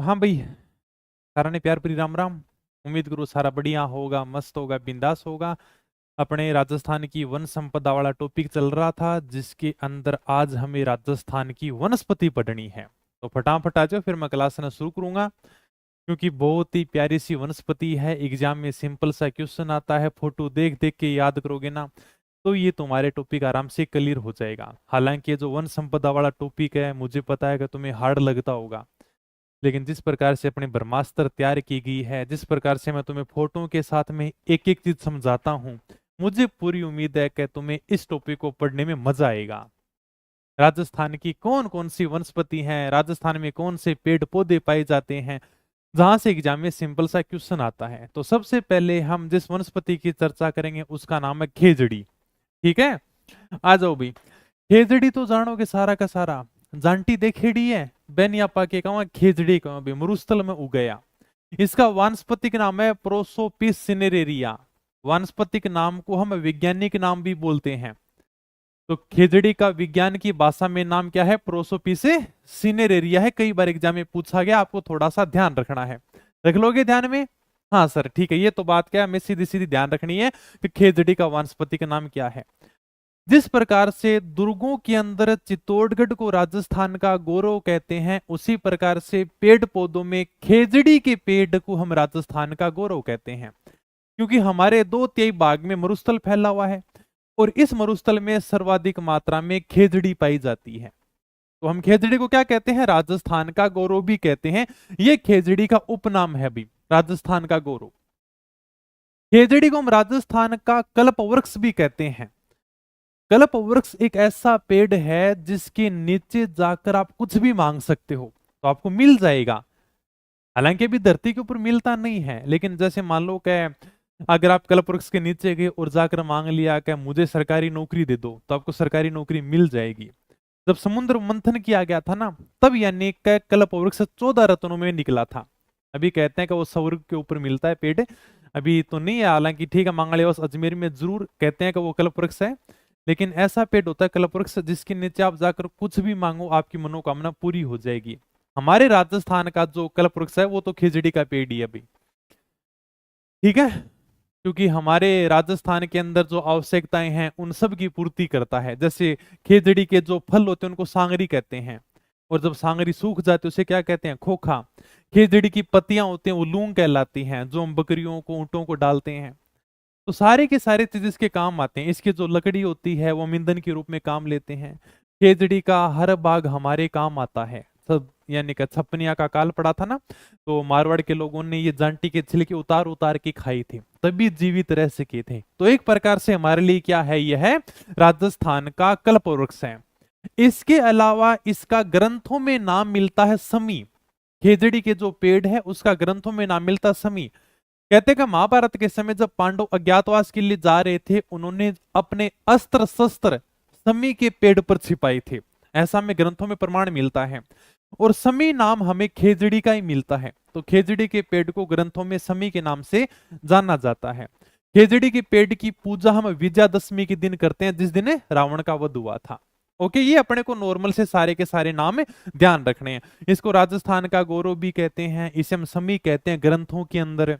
हाँ भाई, सारा ने प्यार भरी राम राम। उम्मीद करूँ सारा बढ़िया होगा, मस्त होगा, बिंदास होगा। अपने राजस्थान की वन संपदा वाला टॉपिक चल रहा था, जिसके अंदर आज हमें राजस्थान की वनस्पति पढ़नी है। तो फटाफट आ जाओ, फिर मैं क्लास ना शुरू करूंगा। क्योंकि बहुत ही प्यारी सी वनस्पति है। एग्जाम में सिंपल सा क्वेश्चन आता है, फोटो देख देख के याद करोगे ना, तो ये तुम्हारे टॉपिक आराम से क्लियर हो जाएगा। हालांकि ये जो वन संपदा वाला टॉपिक है, मुझे पता है कि तुम्हें हार्ड लगता होगा, लेकिन जिस प्रकार से अपनी ब्रह्मास्त्र तैयार की गई है, जिस प्रकार से मैं तुम्हें फोटो के साथ में एक एक चीज समझाता हूँ, मुझे पूरी उम्मीद है कि तुम्हें इस टॉपिक को पढ़ने में मजा आएगा। राजस्थान की कौन कौन सी वनस्पति हैं, राजस्थान में कौन से पेड़ पौधे पाए जाते हैं, जहां से एग्जाम में सिंपल सा क्वेश्चन आता है। तो सबसे पहले हम जिस वनस्पति की चर्चा करेंगे उसका नाम है खेजड़ी। ठीक है, आ जाओ भाई। खेजड़ी तो जानोगे सारा का सारा, जानटी देखेड़ी है बेनिया पाके कहा खेजड़ी कहा भी मरुस्थल में उगया। इसका वानस्पतिक नाम है प्रोसोपिस सिनेरेरिया। वानस्पतिक नाम को हम वैज्ञानिक नाम भी बोलते हैं। तो खेजड़ी का विज्ञान की भाषा में नाम क्या है? प्रोसोपिस सिनेरेरिया है। कई बार एग्जाम में पूछा गया, आपको थोड़ा सा ध्यान रखना है। रख लोगे ध्यान में? हाँ सर ठीक है, ये तो बात क्या है, हमें सीधी सीधी ध्यान रखनी है कि खेजड़ी का वानस्पतिक नाम क्या है। जिस प्रकार से दुर्गों के अंदर चित्तौड़गढ़ को राजस्थान का गौरव कहते हैं, उसी प्रकार से पेड़ पौधों में खेजड़ी के पेड़ को हम राजस्थान का गौरव कहते हैं। क्योंकि हमारे 2/3 भाग में मरुस्थल फैला हुआ है और इस मरुस्थल में सर्वाधिक मात्रा में खेजड़ी पाई जाती है। तो हम खेजड़ी को क्या कहते हैं? राजस्थान का गौरव भी कहते हैं। यह खेजड़ी का उपनाम है अभी, राजस्थान का गौरव। खेजड़ी को हम राजस्थान का कल्प वृक्ष भी कहते हैं। कल्प वृक्ष एक ऐसा पेड़ है जिसके नीचे जाकर आप कुछ भी मांग सकते हो तो आपको मिल जाएगा। हालांकि अभी धरती के ऊपर मिलता नहीं है, लेकिन जैसे मान लो कि अगर आप कल्प वृक्ष के नीचे गए और जाकर मांग लिया कि मुझे सरकारी नौकरी दे दो, तो आपको सरकारी नौकरी मिल जाएगी। जब समुद्र मंथन किया गया था ना, तब यानी कि कल्प वृक्ष 14 रत्नों में निकला था। अभी कहते हैं कि वो स्वर्ग के ऊपर मिलता है पेड़, अभी तो नहीं है हालांकि, ठीक है, मंगलवास अजमेर में जरूर कहते हैं कि वो कल्प वृक्ष है। लेकिन ऐसा पेड़ होता है कल्प वृक्ष जिसके नीचे आप जाकर कुछ भी मांगो आपकी मनोकामना पूरी हो जाएगी। हमारे राजस्थान का जो कल्प वृक्ष है वो तो खेजड़ी का पेड़ ही है अभी। ठीक है, क्योंकि हमारे राजस्थान के अंदर जो आवश्यकताएं हैं उन सब की पूर्ति करता है। जैसे खेजड़ी के जो फल होते हैं उनको सांगरी कहते हैं, और जब सांगरी सूख जाती है उसे क्या कहते हैं? खोखा। खेजड़ी की पत्तियां होती हैं वो लूंग कहलाती हैं, जो हम बकरियों को ऊंटों को डालते हैं। तो सारे के सारे चीज इसके काम आते हैं। इसकी जो लकड़ी होती है वो ईंधन के रूप में काम लेते हैं। खेजड़ी का हर भाग हमारे काम आता है सब। यानी कि छपनिया का काल पड़ा था ना, तो मारवाड़ के लोगों ने ये जांटी के छिलके उतार उतार के खाई थी, तभी जीवित रह सके थे। तो एक प्रकार से हमारे लिए क्या है? यह है राजस्थान का कल्प वृक्ष है। इसके अलावा इसका ग्रंथों में नाम मिलता है समी। खेजड़ी के जो पेड़ है उसका ग्रंथों में नाम मिलता है समी। कहते कि महाभारत के समय जब पांडव अज्ञातवास के लिए जा रहे थे, उन्होंने अपने अस्त्र शस्त्र समी के पेड़ पर छिपाए थे, ऐसा हमें ग्रंथों में प्रमाण मिलता है। और समी नाम हमें खेजड़ी का ही मिलता है, तो खेजड़ी के पेड़ को ग्रंथों में समी के नाम से जाना जाता है। खेजड़ी के पेड़ की पूजा हम विजयादशमी के दिन करते हैं, जिस दिन रावण का वध हुआ था। ओके, ये अपने को नॉर्मल से सारे के सारे नाम ध्यान रखने हैं। इसको राजस्थान का गौरव भी कहते हैं, इसे हम समी कहते हैं ग्रंथों के अंदर।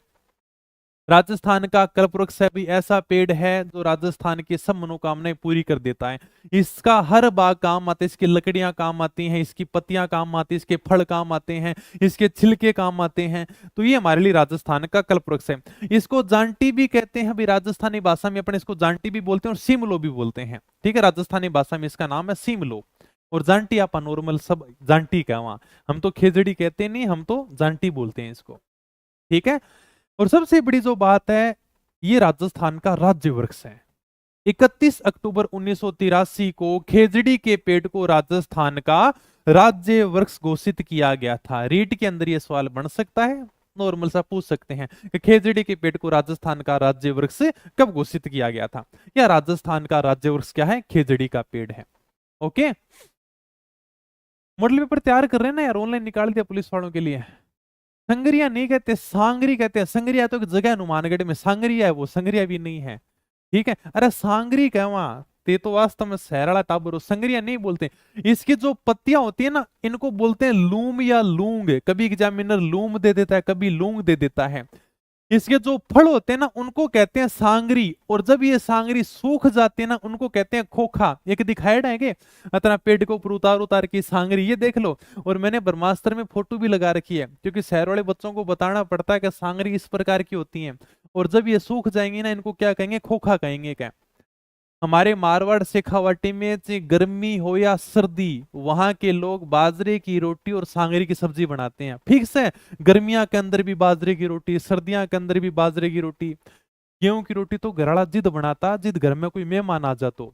राजस्थान का कल्पवृक्ष भी ऐसा पेड़ है जो राजस्थान की सब मनोकामनाएं पूरी कर देता है। इसका हर भाग काम आता है, इसकी लकड़ियां काम आती हैं, इसकी पत्तियां काम आती हैं, इसके फल काम आते हैं, इसके छिलके काम आते हैं। तो ये हमारे लिए राजस्थान का कल्पवृक्ष है। इसको जांटी भी कहते हैं, अभी राजस्थानी भाषा में अपने इसको जांटी भी बोलते हैं और सिमलो भी बोलते हैं। ठीक है, राजस्थानी भाषा में इसका नाम है सिमलो, और जांटी आप नॉर्मल सब जांटी का, वहां हम तो खेजड़ी कहते नहीं, हम तो जांटी बोलते हैं इसको। ठीक है, और सबसे बड़ी जो बात है, ये राजस्थान का राज्य वृक्ष है। 31 अक्टूबर 1983 को खेजड़ी के पेड़ को राजस्थान का राज्य वृक्ष घोषित किया गया था। रीट के अंदर ये सवाल बन सकता है, नॉर्मल सा पूछ सकते हैं कि खेजड़ी के पेड़ को राजस्थान का राज्य वृक्ष कब घोषित किया गया था। या राजस्थान का राज्य वृक्ष क्या है? खेजड़ी का पेड़ है। ओके, मॉडल पेपर तैयार कर रहे हैं ना यार, ऑनलाइन निकाल दिया पुलिस वालों के लिए। संगरिया नहीं कहते, सांगरी कहते हैं। संगरिया तो एक जगह हनुमानगढ़ में, सांगरिया है वो, संगरिया भी नहीं है। ठीक है, अरे सांगरी क्या वहां, ते तो वास्तव में शहर वाला टाबर हो, संगरिया नहीं बोलते। इसकी जो पत्तियां होती है ना, इनको बोलते हैं लूम या लूंग। कभी एग्जामिनर लूम दे देता है, कभी लूंग दे देता है। इसके जो फल होते हैं ना, उनको कहते हैं सांगरी। और जब ये सांगरी सूख जाती है ना, उनको कहते हैं खोखा। एक दिखाएड़ा है के इतना पेड़ को ऊपर उतार उतार की सांगरी, ये देख लो। और मैंने ब्रह्मास्त्र में फोटो भी लगा रखी है, क्योंकि शहर वाले बच्चों को बताना पड़ता है कि सांगरी इस प्रकार की होती है। और जब ये सूख जाएंगी ना, इनको क्या कहेंगे, खोखा कहेंगे। क्या हमारे मारवाड़ शेखावाटी में चाहे गर्मी हो या सर्दी, वहां के लोग बाजरे की रोटी और सांगरी की सब्जी बनाते हैं। फिक्स है, गर्मियां के अंदर भी बाजरे की रोटी, सर्दियां के अंदर भी बाजरे की रोटी। गेहूं की रोटी तो घराड़ा जिद बनाता, जिद घर में कोई मेहमान आ जातो,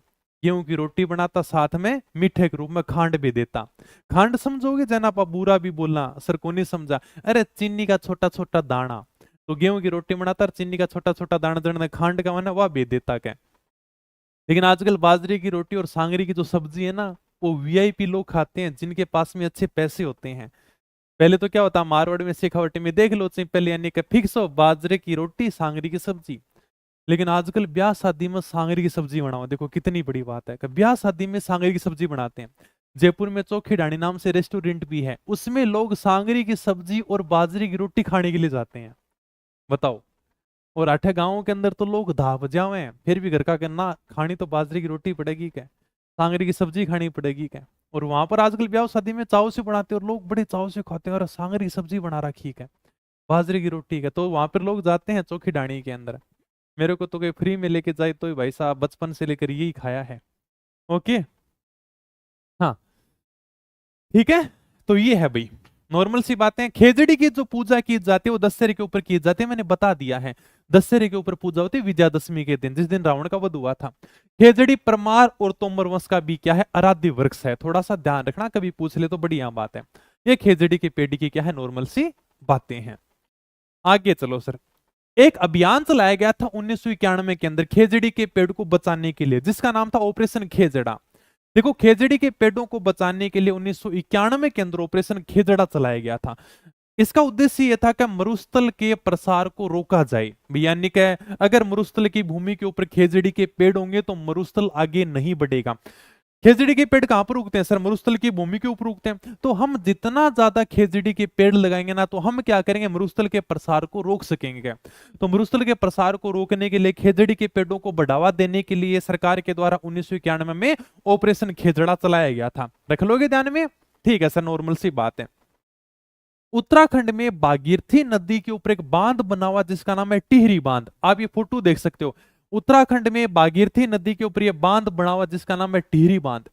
गेहूं की रोटी बनाता, साथ में मीठे के रूप में खांड भी देता। खांड समझोगे जना, पा बुरा भी बोलना, सर को नहीं समझा। अरे चीनी का छोटा छोटा दाना। तो गेहूं की रोटी बनाता और चीनी का छोटा छोटा दाना जन खांड का माना वह भी देता। क्या लेकिन आजकल बाजरे की रोटी और सांगरी की जो सब्जी है ना, वो वीआईपी लोग खाते हैं, जिनके पास में अच्छे पैसे होते हैं। पहले तो क्या होता, मारवाड़ में शेखावटी में देख लो, पहले यानी कि फिक्स हो बाजरे की रोटी सांगरी की सब्जी। लेकिन आजकल ब्याह शादी में सांगरी की सब्जी बनाओ, देखो कितनी बड़ी बात है कि ब्याह शादी में सांगरी की सब्जी बनाते हैं। जयपुर में चौखी ढाणी नाम से रेस्टोरेंट भी है, उसमें लोग सांगरी की सब्जी और बाजरे की रोटी खाने के लिए जाते हैं। बताओ। और आठे गांवों के अंदर तो लोग धा बजावे हैं, फिर भी घर का कहना खानी तो बाजरे की रोटी पड़ेगी क्या, सांगरी की सब्जी खानी पड़ेगी क्या। और वहां पर आजकल ब्याह शादी में चाव से बनाते हैं, और लोग बड़े चाव से खाते हैं, और सांगरी की सब्जी बना रखी है, बाजरे की रोटी है। तो वहां पर लोग जाते हैं चौखी डाणी के अंदर। मेरे को तो कोई फ्री में लेके जाए तो भाई साहब बचपन से लेकर यही खाया है। ओके। हाँ ठीक है। तो ये है भाई नॉर्मल सी बातें। खेजड़ी की जो पूजा की जाती है वो दशहरे के ऊपर की जाती है, मैंने बता दिया है। दशहरे के ऊपर पूजा होती है विजयादशमी के दिन, जिस दिन रावण का वध हुआ था। खेजड़ी परमार और तोमर वंश का भी क्या है, आराध्य वृक्ष है। थोड़ा सा ध्यान रखना, कभी पूछ ले तो बड़ी आम बात है। ये खेजड़ी की पेड़ की क्या है, नॉर्मल सी बातें हैं। आगे चलो सर। एक अभियान चलाया गया था 1991 के अंदर खेजड़ी के पेड़ को बचाने के लिए, जिसका नाम था ऑपरेशन खेजड़ा। देखो खेजड़ी के पेड़ों को बचाने के लिए 1991 के अंदर ऑपरेशन खेजड़ा चलाया गया था। इसका उद्देश्य यह था कि मरुस्थल के प्रसार को रोका जाए, यानी कि अगर मरुस्थल की भूमि के ऊपर खेजड़ी के पेड़ होंगे तो मरुस्थल आगे नहीं बढ़ेगा। खेजड़ी के पेड़ कहां पर उगते हैं सर, मरुस्थल की भूमि के ऊपर उगते हैं। तो हम जितना ज्यादा खेजड़ी के पेड़ लगाएंगे ना, तो हम क्या करेंगे, मरुस्थल के प्रसार को रोक सकेंगे। तो मरुस्थल के प्रसार को रोकने के लिए खेजड़ी के पेड़ों को बढ़ावा देने के लिए सरकार के द्वारा 1991 में ऑपरेशन खेजड़ा चलाया गया था। रख लोगे ध्यान में, ठीक है सर, नॉर्मल सी बात है। उत्तराखंड में भागीरथी नदी के ऊपर एक बांध बना हुआ जिसका नाम है टिहरी बांध। आप ये फोटो देख सकते हो, उत्तराखंड में भागीरथी नदी के ऊपर ये बांध बना हुआ जिसका नाम है टिहरी बांध।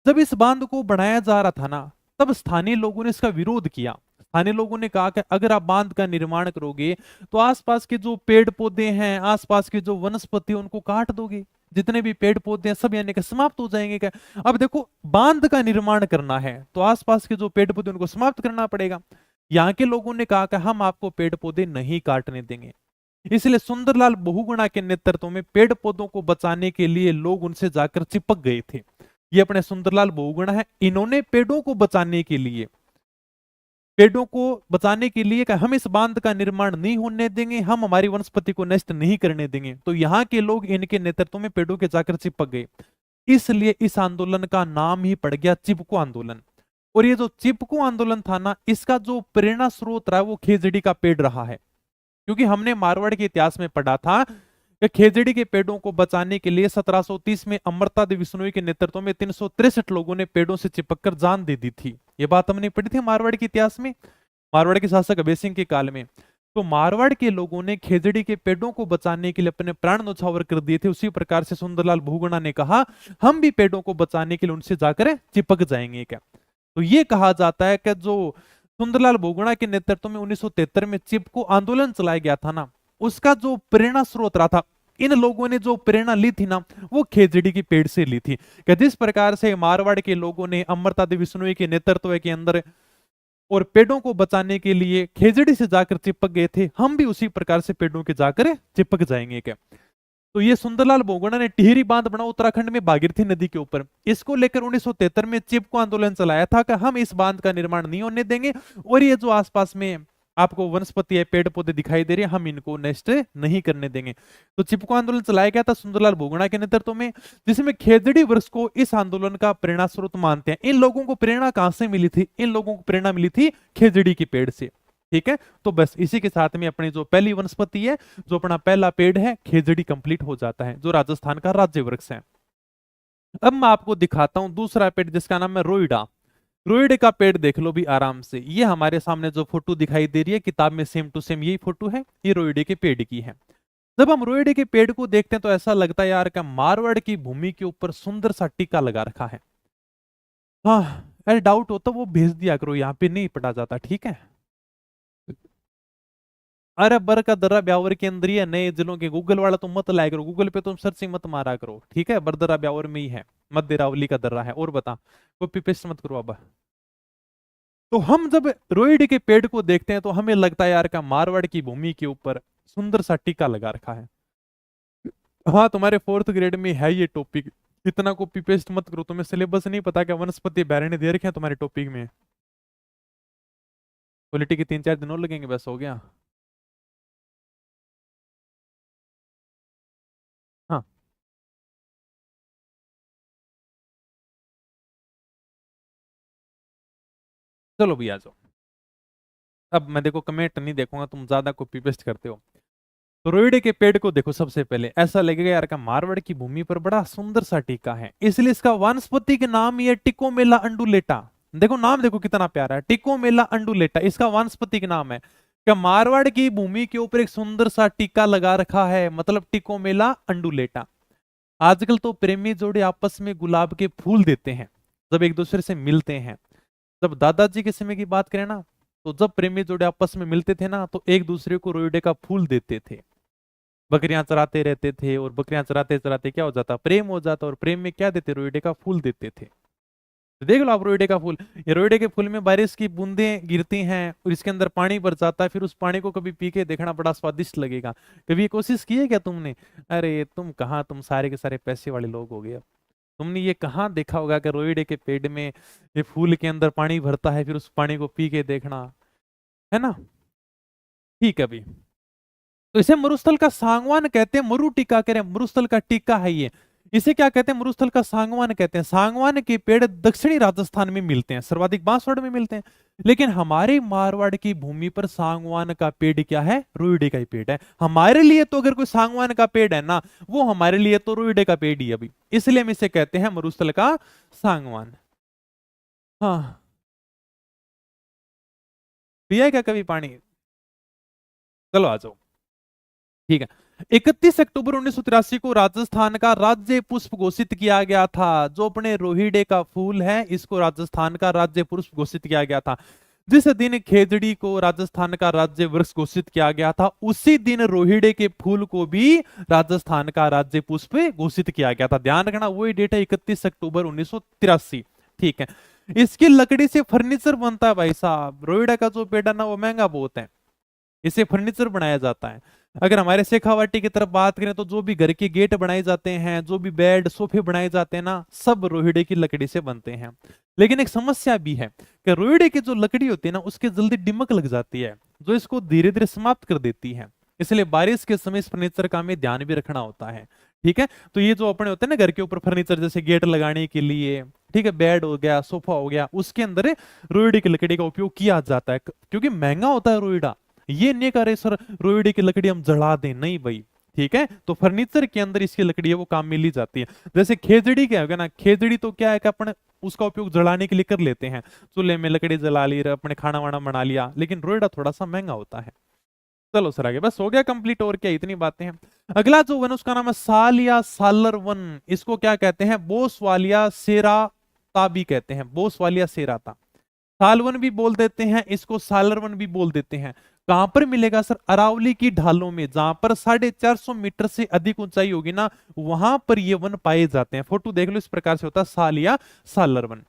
जब इस बांध को बनाया जा रहा था ना, तब स्थानीय लोगों ने इसका विरोध किया। स्थानीय लोगों ने कहा कि अगर आप बांध का निर्माण करोगे तो आसपास के जो पेड़ पौधे हैं, आसपास के जो वनस्पति हैं, उनको काट दोगे। जितने भी पेड़ पौधे हैं सब यानी कि समाप्त हो जाएंगे क्या। अब देखो बांध का निर्माण करना है तो आसपास के जो पेड़ पौधे उनको समाप्त करना पड़ेगा। यहाँ के लोगों ने कहा कि हम आपको पेड़ पौधे नहीं काटने देंगे। इसलिए सुंदरलाल बहुगुणा के नेतृत्व में पेड़ पौधों को बचाने के लिए लोग उनसे जाकर चिपक गए थे। ये अपने सुंदरलाल बहुगुणा है, इन्होंने पेड़ों को बचाने के लिए, कि हम इस बांध का निर्माण नहीं होने देंगे, हम हमारी वनस्पति को नष्ट नहीं करने देंगे। तो यहाँ के लोग इनके नेतृत्व में पेड़ों के जाकर चिपक गए। इसलिए इस आंदोलन का नाम ही पड़ गया चिपको आंदोलन। और ये जो चिपको आंदोलन था ना, इसका जो प्रेरणा स्रोत रहा है वो खेजड़ी का पेड़ रहा है। क्योंकि हमने मारवाड़ के इतिहास में पढ़ा था कि खेजड़ी के पेड़ों को बचाने के लिए 1730 में अमृता देवी बिश्नोई के नेतृत्व में 363 लोगों ने पेड़ों से चिपककर जान दे दी थी। ये बात हमने पढ़ी थी मारवाड़ के इतिहास में, मारवाड़ के शासक अभय सिंह के काल में। तो मारवाड़ के लोगों ने खेजड़ी के पेड़ों को बचाने के लिए अपने प्राण न्यौछावर कर दिए थे। उसी प्रकार से सुंदरलाल बहुगुणा ने कहा हम भी पेड़ों को बचाने के लिए उनसे जाकर चिपक जाएंगे क्या। तो ये कहा जाता है कि जो सुंदरलाल बहुगुणा के नेतृत्व में 1973 में चिपको आंदोलन चलाया गया था ना, उसका जो प्रेरणा स्रोत रहा था, इन लोगों ने जो प्रेरणा ली थी ना, वो खेजड़ी की पेड़ से ली थी। कि जिस प्रकार से मारवाड़ के लोगों ने अमृता देवी बिश्नोई के नेतृत्व के अंदर और पेड़ों को बचाने के लिए खेजड़ी से जाकर चिपक गए थे, हम भी उसी प्रकार से पेड़ों के जाकर चिपक जाएंगे क्या। तो ये सुंदरलाल बहुगुणा ने टिहरी बांध बना उत्तराखंड में भागीरथी नदी के ऊपर। इसको लेकर 1973 में चिपको आंदोलन चलाया था कि हम इस बांध का निर्माण नहीं होने देंगे, और ये जो आसपास में आपको वनस्पति है, पेड़ पौधे दिखाई दे रहे हैं, हम इनको नष्ट नहीं करने देंगे। तो चिपको आंदोलन चलाया गया था सुंदरलाल बहुगुणा के नेतृत्व में, जिसमें खेजड़ी वृक्ष को इस आंदोलन का प्रेरणा स्रोत मानते हैं। इन लोगों को प्रेरणा कहां से मिली थी? इन लोगों को प्रेरणा मिली थी खेजड़ी के पेड़ से। ठीक है, तो बस इसी के साथ में अपनी जो पहली वनस्पति है, जो अपना पहला पेड़ है खेजड़ी, कंप्लीट हो जाता है, जो राजस्थान का राज्य वृक्ष है। अब मैं आपको दिखाता हूं दूसरा पेड़, जिसका नाम है रोइडा। रोइडे का पेड़ देख लो भी आराम से। ये हमारे सामने जो फोटो दिखाई दे रही है किताब में, सेम टू सेम यही फोटो है, ये रोइडे के पेड़ की है। जब हम रोइडे के पेड़ को देखते हैं तो ऐसा लगता है यार, क्या मारवाड़ की भूमि के ऊपर सुंदर सा टीका लगा रखा है। हाँ, अरे डाउट हो तो वो भेज दिया करो, यहाँ पे नहीं पढ़ा जाता, ठीक है। अरे बर का दर्रा ब्यावर के अंदर ही है, नए जिलों के। गूगल वाला तुम मत लाया करो, गूगल पे तुम सर्चिंग मत मारा करो, ठीक है। बरदर्रा ब्यावर में ही है, मध्य रावली का दर्रा है। और बता, कॉपी पेस्ट मत करो अब। तो हम जब रोइड के पेड़ को देखते हैं तो हमें लगता है यार, का मारवाड़ की भूमि के ऊपर सुंदर सा टीका लगा रखा है। हाँ, तुम्हारे 4th ग्रेड में है ये टॉपिक। इतना कॉपी पेस्ट मत करो, तुम्हें सिलेबस नहीं पता क्या वनस्पति अभयारण्य दे रखे हैं तुम्हारे टॉपिक में। पॉलिटी के 3-4 दिन और लगेंगे, बस हो गया। हाँ, चलो भी आ जाओ। अब मैं देखो कमेंट नहीं देखूंगा, तुम ज्यादा कॉपी पेस्ट करते हो। तो रोइडे के पेड़ को देखो, सबसे पहले ऐसा लगेगा यार, का मारवाड़ की भूमि पर बड़ा सुंदर सा टीका है, इसलिए इसका वानस्पतिक नाम ये टिकोमेला अंडुलेटा। देखो नाम देखो कितना प्यारा है, टिकोमेला अंडुलेटा इसका वानस्पतिक नाम है। क्या मारवाड़ की भूमि के ऊपर एक सुंदर सा टीका लगा रखा है, मतलब टिकोमेला अंडुलेटा। आजकल तो प्रेमी जोड़े आपस में गुलाब के फूल देते हैं जब एक दूसरे से मिलते हैं। जब दादाजी के समय की बात करें ना, तो जब प्रेमी जोड़े आपस में मिलते थे ना, तो एक दूसरे को रोइडे का फूल देते थे। बकरियां चराते रहते थे, और बकरियां चराते चराते क्या हो जाता, प्रेम हो जाता, और प्रेम में क्या देते, रोइडे का फूल देते थे। तो देख लो आप रोइडे का फूल, ये रोइडे के फूल में बारिश की बूंदें गिरती हैं और इसके अंदर पानी भर जाता है, फिर उस पानी को कभी पी के देखना, बड़ा स्वादिष्ट लगेगा। कभी ये कोशिश की है क्या तुमने? अरे तुम कहाँ, तुम सारे के सारे पैसे वाले लोग हो गए अब। तुमने ये कहाँ देखा होगा कि रोइडे के पेड़ में ये फूल के अंदर पानी भरता है, फिर उस पानी को पी के देखना, है ना। ठीक है भाई, तो इसे मरुस्थल का सांगवान कहते हैं। मरु टीका कह रहे हैं, मरुस्थल का टीका है ये। इसे क्या कहते हैं? मरुस्थल का सांगवान कहते हैं। सांगवान के पेड़ दक्षिणी राजस्थान में मिलते हैं, सर्वाधिक बांसवाड़ा में मिलते हैं। लेकिन हमारे मारवाड़ की भूमि पर सांगवान का पेड़ क्या है? रोइडे का ही पेड़ है। हमारे लिए तो अगर कोई सांगवान का पेड़ है ना, वो हमारे लिए तो रोइडे का पेड़ ही है अभी, इसलिए हम इसे कहते हैं मरुस्थल का सांगवान। हाँ, पिया है क्या कभी पानी? चलो आ जाओ। ठीक है, 31 अक्टूबर 1983 को राजस्थान का राज्य पुष्प घोषित किया गया था। जो अपने रोहिड़े का फूल है, इसको राजस्थान का राज्य पुष्प घोषित किया गया था। जिस दिन खेजड़ी को राजस्थान का राज्य वृक्ष घोषित किया गया था, उसी दिन रोहिड़े के फूल को भी राजस्थान का राज्य पुष्प घोषित किया गया था। ध्यान रखना, वही डेट है 31 अक्टूबर 1983। ठीक है, इसकी लकड़ी से फर्नीचर बनता है भाई साहब। रोहिड़ा का जो पेड़ है ना, वो महंगा बहुत है, इसे फर्नीचर बनाया जाता है। अगर हमारे शेखावाटी की तरफ बात करें तो जो भी घर के गेट बनाए जाते हैं, जो भी बेड सोफे बनाए जाते हैं ना, सब रोहिड़े की लकड़ी से बनते हैं। लेकिन एक समस्या भी है कि रोहिड़े की जो लकड़ी होती है ना, उसके जल्दी डिमक लग जाती है, जो इसको धीरे धीरे समाप्त कर देती है। इसलिए बारिश के समय इस फर्नीचर का हमें ध्यान भी रखना होता है। ठीक है, तो ये जो अपने होते हैं ना घर के ऊपर फर्नीचर, जैसे गेट लगाने के लिए, ठीक है, बेड हो गया, सोफा हो गया, उसके अंदर रोहिड़े की लकड़ी का उपयोग किया जाता है, क्योंकि महंगा होता है रोहिड़ा। ये नहीं करे सर रोइडे की लकड़ी हम जला दें, नहीं भाई। ठीक है, तो फर्नीचर के अंदर इसकी लकड़ी है वो काम में ली जाती है। जैसे खेजड़ी क्या है ना, खेजड़ी तो क्या है कि अपन उसका उपयोग जलाने के लिए कर लेते हैं, चूल्हे में लकड़ी जला ली, अपने खाना वाना बना लिया। लेकिन रोइडा थोड़ा सा महंगा होता है। चलो सर आगे, बस हो गया कंप्लीट, और क्या इतनी बातें हैं। अगला जो वन उसका नाम है सालिया सालर वन। इसको क्या कहते हैं? बोसवालिया सेरा ताबी कहते हैं, बोसवालिया सेराता। सालवन भी बोल देते हैं इसको, सालरवन भी बोल देते हैं। कहां पर मिलेगा सर? अरावली की ढालों में, जहां पर 450 मीटर से अधिक ऊंचाई होगी ना, वहां पर ये वन पाए जाते हैं। फोटो देख लो, इस प्रकार से होता है साल या सालर वन।